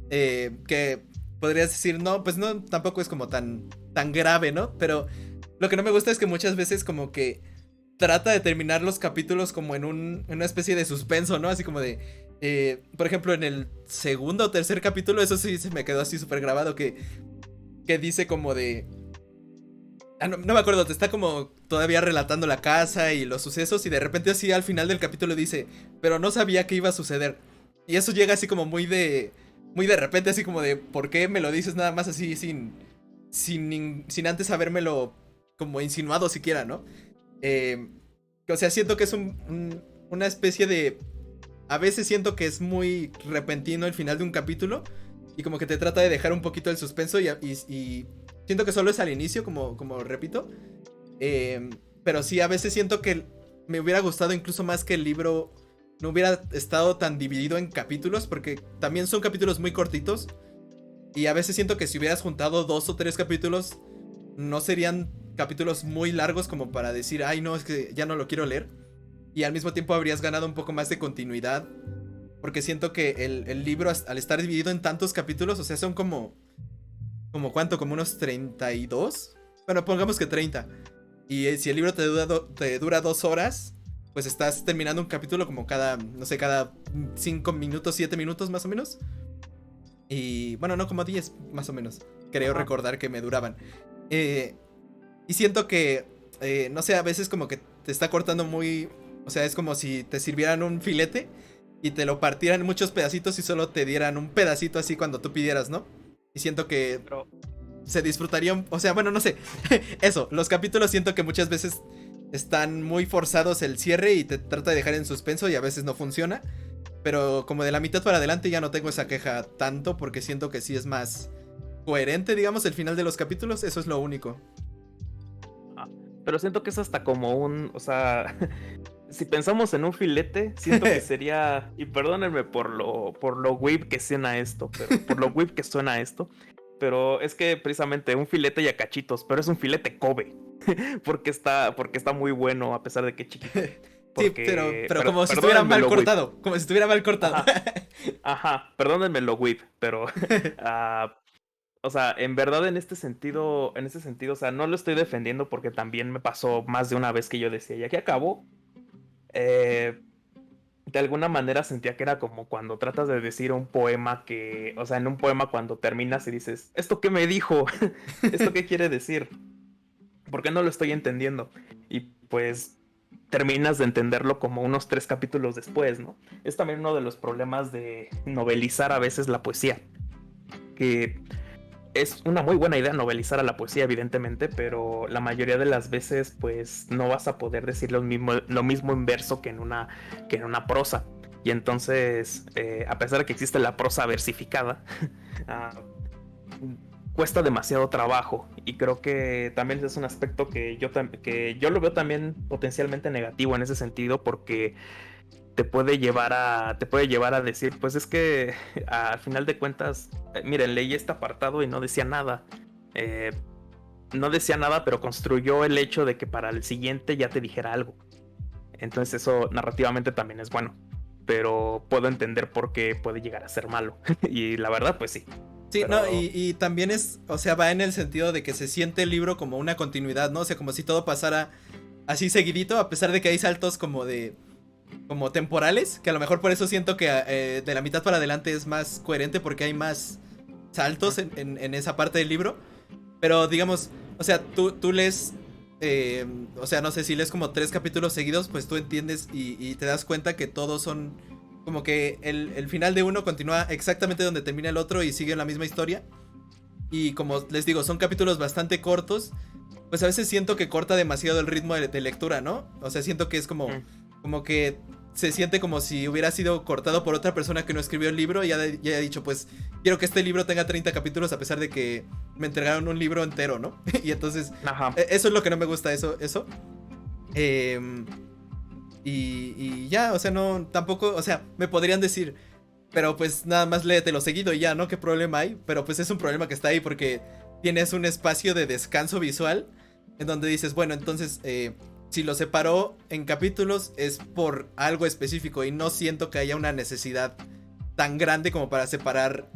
Que podrías decir, no, pues no, tampoco es como tan grave, ¿no? Pero lo que no me gusta es que muchas veces como que trata de terminar los capítulos como en una especie de suspenso, ¿no? Así como de... por ejemplo, en el segundo o tercer capítulo, eso sí se me quedó así súper grabado, que dice como de... no me acuerdo, te está como todavía relatando la casa y los sucesos y de repente así al final del capítulo dice, pero no sabía que iba a suceder. Y eso llega así como muy de repente, así como de, ¿por qué me lo dices nada más así sin antes habérmelo como insinuado siquiera, ¿no? O sea, siento que es una especie de... A veces siento que es muy repentino el final de un capítulo y como que te trata de dejar un poquito el suspenso y siento que solo es al inicio, como repito. Pero sí, a veces siento que me hubiera gustado incluso más que el libro no hubiera estado tan dividido en capítulos, porque también son capítulos muy cortitos. Y a veces siento que si hubieras juntado 2 o 3 capítulos, no serían capítulos muy largos como para decir, ay no, es que ya no lo quiero leer. Y al mismo tiempo habrías ganado un poco más de continuidad. Porque siento que el libro, al estar dividido en tantos capítulos, o sea, son como ¿cuánto? Como unos 32. Bueno, pongamos que 30. Y si el libro te dura 2 horas, pues estás terminando un capítulo como cada, no sé, cada 5 minutos, 7 minutos más o menos. Y bueno, no, como 10 más o menos. Creo recordar que me duraban. Y siento que, no sé, a veces como que te está cortando muy... O sea, es como si te sirvieran un filete y te lo partieran en muchos pedacitos y solo te dieran un pedacito así cuando tú pidieras, ¿no? Y siento que se disfrutaría, o sea, bueno, no sé. Eso, los capítulos siento que muchas veces están muy forzados el cierre y te trata de dejar en suspenso y a veces no funciona. Pero como de la mitad para adelante ya no tengo esa queja tanto porque siento que sí es más coherente, digamos, el final de los capítulos. Eso es lo único. Pero siento que es hasta como o sea, si pensamos en un filete, siento que sería, y perdónenme por lo weeb que suena esto, pero por lo weeb que suena esto, pero es que precisamente un filete y a cachitos, pero es un filete Kobe, porque está muy bueno a pesar de que es chiquito. Porque, sí, pero como si estuviera mal cortado, como si estuviera mal cortado. Ajá, perdónenme lo weeb, pero o sea, en verdad en este sentido, o sea, no lo estoy defendiendo porque también me pasó más de una vez que yo decía, ya que acabó, de alguna manera sentía que era como cuando tratas de decir un poema que, o sea, en un poema cuando terminas y dices, ¿esto qué me dijo? ¿Esto qué quiere decir? ¿Por qué no lo estoy entendiendo? Y pues terminas de entenderlo como unos 3 capítulos después, ¿no? Es también uno de los problemas de novelizar a veces la poesía, que es una muy buena idea novelizar a la poesía, evidentemente, pero la mayoría de las veces, pues, no vas a poder decir lo mismo en verso que en una prosa. Y entonces, a pesar de que existe la prosa versificada, cuesta demasiado trabajo. Y creo que también es un aspecto que yo lo veo también potencialmente negativo en ese sentido, porque te puede llevar a decir, pues es que al final de cuentas, miren, leí este apartado y no decía nada. No decía nada, pero construyó el hecho de que para el siguiente ya te dijera algo. Entonces eso narrativamente también es bueno, pero puedo entender por qué puede llegar a ser malo. Y la verdad, pues sí. Sí, pero... no, y también es, o sea, va en el sentido de que se siente el libro como una continuidad, ¿no? O sea, como si todo pasara así seguidito, a pesar de que hay saltos como temporales, que a lo mejor por eso siento que de la mitad para adelante es más coherente porque hay más saltos en esa parte del libro. Pero digamos, o sea, tú lees, o sea, no sé, si lees como 3 capítulos seguidos, pues tú entiendes y te das cuenta que todos son como que el final de uno continúa exactamente donde termina el otro y sigue la misma historia. Y como les digo, son capítulos bastante cortos. Pues a veces siento que corta demasiado el ritmo de lectura, ¿no? O sea, siento que es como que se siente como si hubiera sido cortado por otra persona que no escribió el libro y ya haya dicho, pues quiero que este libro tenga 30 capítulos a pesar de que me entregaron un libro entero, ¿no? Y entonces, eso es lo que no me gusta, eso. Y ya, o sea, no, tampoco, o sea, me podrían decir, pero pues nada más léetelo seguido y ya, ¿no? ¿Qué problema hay? Pero pues es un problema que está ahí porque tienes un espacio de descanso visual en donde dices, bueno, entonces, si lo separó en capítulos es por algo específico y no siento que haya una necesidad tan grande como para separar,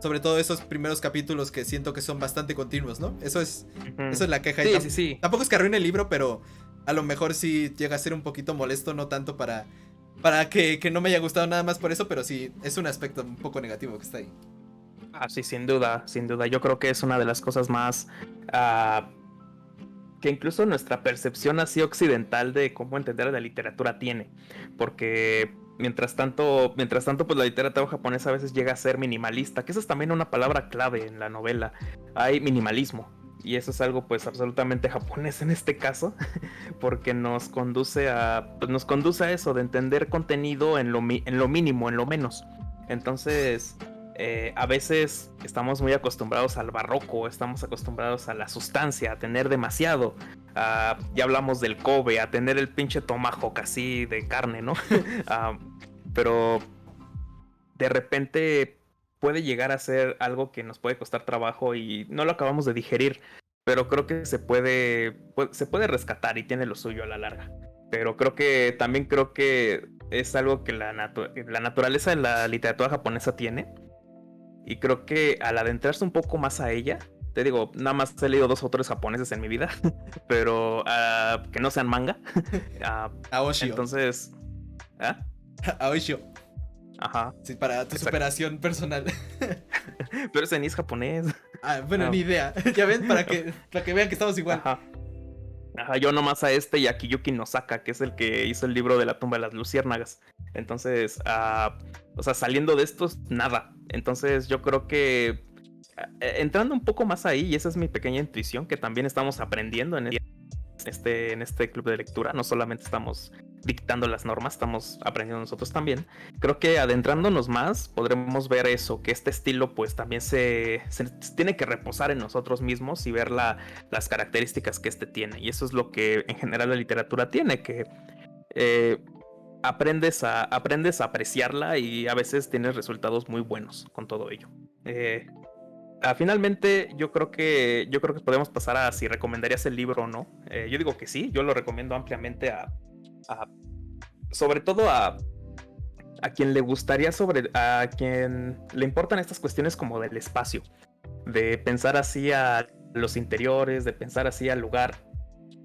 sobre todo esos primeros capítulos que siento que son bastante continuos, ¿no? Eso es la queja. Sí, sí. Tampoco es que arruine el libro, pero a lo mejor sí llega a ser un poquito molesto, no tanto para que no me haya gustado nada más por eso, pero sí es un aspecto un poco negativo que está ahí. Sí, sin duda. Yo creo que es una de las cosas más que incluso nuestra percepción así occidental de cómo entender la literatura tiene. Porque mientras tanto, pues la literatura japonesa a veces llega a ser minimalista, que esa es también una palabra clave en la novela. Hay minimalismo. Y eso es algo pues absolutamente japonés en este caso, porque nos conduce a eso de entender contenido en lo mínimo, en lo menos. Entonces, a veces estamos muy acostumbrados al barroco, estamos acostumbrados a la sustancia, a tener demasiado. Ya hablamos del Kobe, a tener el pinche tomahawk así de carne, ¿no? Pero de repente puede llegar a ser algo que nos puede costar trabajo y no lo acabamos de digerir, pero creo que se puede rescatar y tiene lo suyo a la larga. Pero creo que es algo que la naturaleza de la literatura japonesa tiene, y creo que al adentrarse un poco más a ella, te digo, nada más he leído 2 autores japoneses en mi vida, pero que no sean manga. Aoshio. Entonces, Aoshio. Ajá. Sí, para tu superación personal. Pero ese ni es japonés. Bueno, ni idea. Ya ven, para que vean que estamos igual. Ajá, yo nomás a y a Kiyuki Nosaka, que es el que hizo el libro de la tumba de las luciérnagas. Entonces, o sea, saliendo de estos, nada. Entonces yo creo que entrando un poco más ahí, y esa es mi pequeña intuición, que también estamos aprendiendo en este club de lectura, no solamente estamos dictando las normas, estamos aprendiendo nosotros también. Creo que adentrándonos más podremos ver eso, que este estilo pues también se tiene que reposar en nosotros mismos y ver las características que este tiene, y eso es lo que en general la literatura tiene, que aprendes a apreciarla y a veces tienes resultados muy buenos con todo ello. Finalmente, yo creo que podemos pasar a si recomendarías el libro o no. Yo digo que sí, yo lo recomiendo ampliamente sobre todo a quien le gustaría, a quien le importan estas cuestiones como del espacio, de pensar así a los interiores, de pensar así al lugar.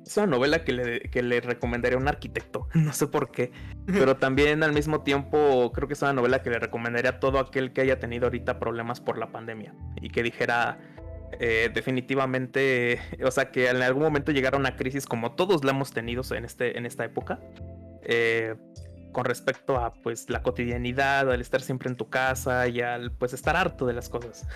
Es una novela que le recomendaría a un arquitecto, no sé por qué, pero también al mismo tiempo creo que es una novela que le recomendaría a todo aquel que haya tenido ahorita problemas por la pandemia y que dijera definitivamente, o sea, que en algún momento llegara una crisis como todos la hemos tenido en esta época, con respecto a pues la cotidianidad, al estar siempre en tu casa y al pues estar harto de las cosas.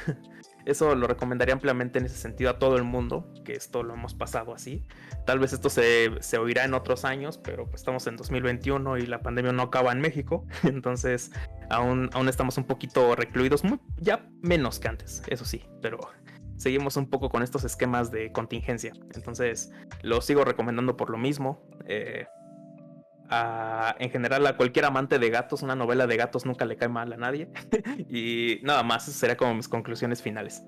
Eso lo recomendaría ampliamente en ese sentido a todo el mundo, que esto lo hemos pasado así. Tal vez esto se oirá en otros años, pero pues estamos en 2021 y la pandemia no acaba en México. Entonces aún estamos un poquito recluidos, ya menos que antes, eso sí, pero seguimos un poco con estos esquemas de contingencia. Entonces lo sigo recomendando por lo mismo. En general, a cualquier amante de gatos, una novela de gatos nunca le cae mal a nadie. Y nada más, eso sería como mis conclusiones finales.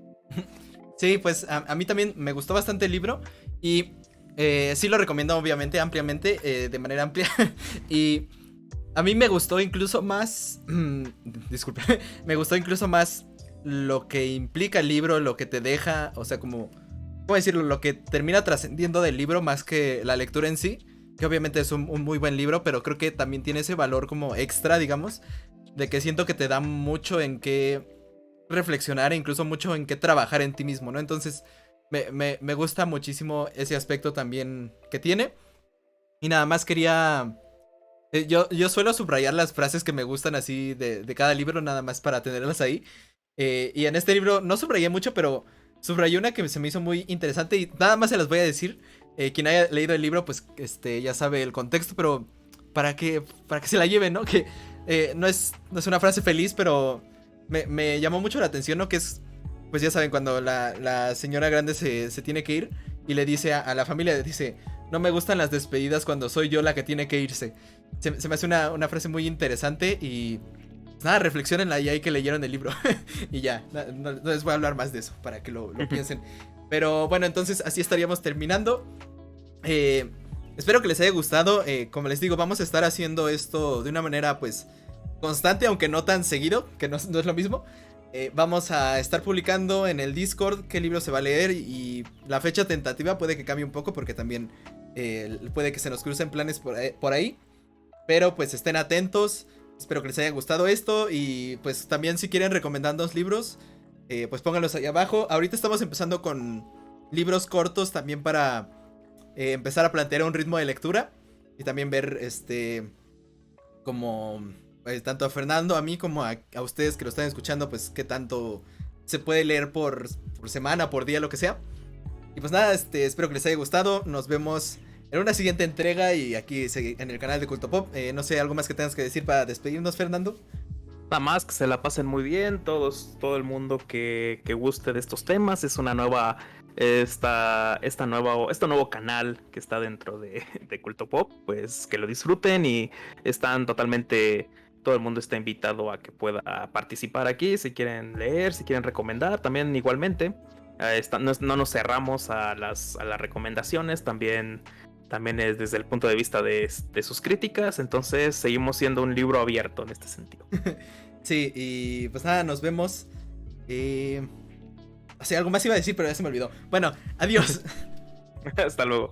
Sí, pues a mí también me gustó bastante el libro. Y sí lo recomiendo obviamente ampliamente, de manera amplia. Y a mí me gustó incluso más disculpe, me gustó incluso más lo que implica el libro, lo que te deja, o sea, como, ¿cómo decirlo? Lo que termina trascendiendo del libro más que la lectura en sí. que obviamente es un muy buen libro, pero creo que también tiene ese valor como extra, digamos, de que siento que te da mucho en qué reflexionar e incluso mucho en qué trabajar en ti mismo, ¿no? Entonces me gusta muchísimo ese aspecto también que tiene. Y nada más quería... yo suelo subrayar las frases que me gustan así de cada libro, nada más para tenerlas ahí. Y en este libro no subrayé mucho, pero subrayé una que se me hizo muy interesante y nada más se las voy a decir. Quien haya leído el libro, pues ya sabe el contexto, pero para que se la lleven, ¿no? Que no es una frase feliz, pero me llamó mucho la atención, ¿no? Que es, pues ya saben, cuando la señora grande se tiene que ir y le dice a la familia, le dice, no me gustan las despedidas cuando soy yo la que tiene que irse. Se me hace una frase muy interesante y... Nada, reflexionenla ya ahí que leyeron el libro. Y ya, no les voy a hablar más de eso para que lo piensen. Pero bueno, entonces así estaríamos terminando. Espero que les haya gustado. Como les digo, vamos a estar haciendo esto de una manera pues constante, aunque no tan seguido, que no es lo mismo. Vamos a estar publicando en el Discord qué libro se va a leer y la fecha tentativa puede que cambie un poco porque también puede que se nos crucen planes por ahí. Pero pues estén atentos. Espero que les haya gustado esto y pues también si quieren recomendarnos libros, pues pónganlos ahí abajo. Ahorita estamos empezando con libros cortos también para empezar a plantear un ritmo de lectura y también ver como tanto a Fernando, a mí como a ustedes que lo están escuchando, pues qué tanto se puede leer por semana, por día, lo que sea. Y pues nada, espero que les haya gustado. Nos vemos en una siguiente entrega y aquí en el canal de Culto Pop. No sé, algo más que tengas que decir para despedirnos, Fernando. Nada más que se la pasen muy bien, todo el mundo que guste de estos temas. Es una nueva, este nuevo canal que está dentro de Culto Pop, pues que lo disfruten y están totalmente, todo el mundo está invitado a que pueda participar aquí, si quieren leer, si quieren recomendar, también igualmente. No nos cerramos a las recomendaciones, también es desde el punto de vista de sus críticas, entonces seguimos siendo un libro abierto en este sentido. Sí, y pues nada, nos vemos. O sea, algo más iba a decir, pero ya se me olvidó. Bueno, adiós. Hasta luego.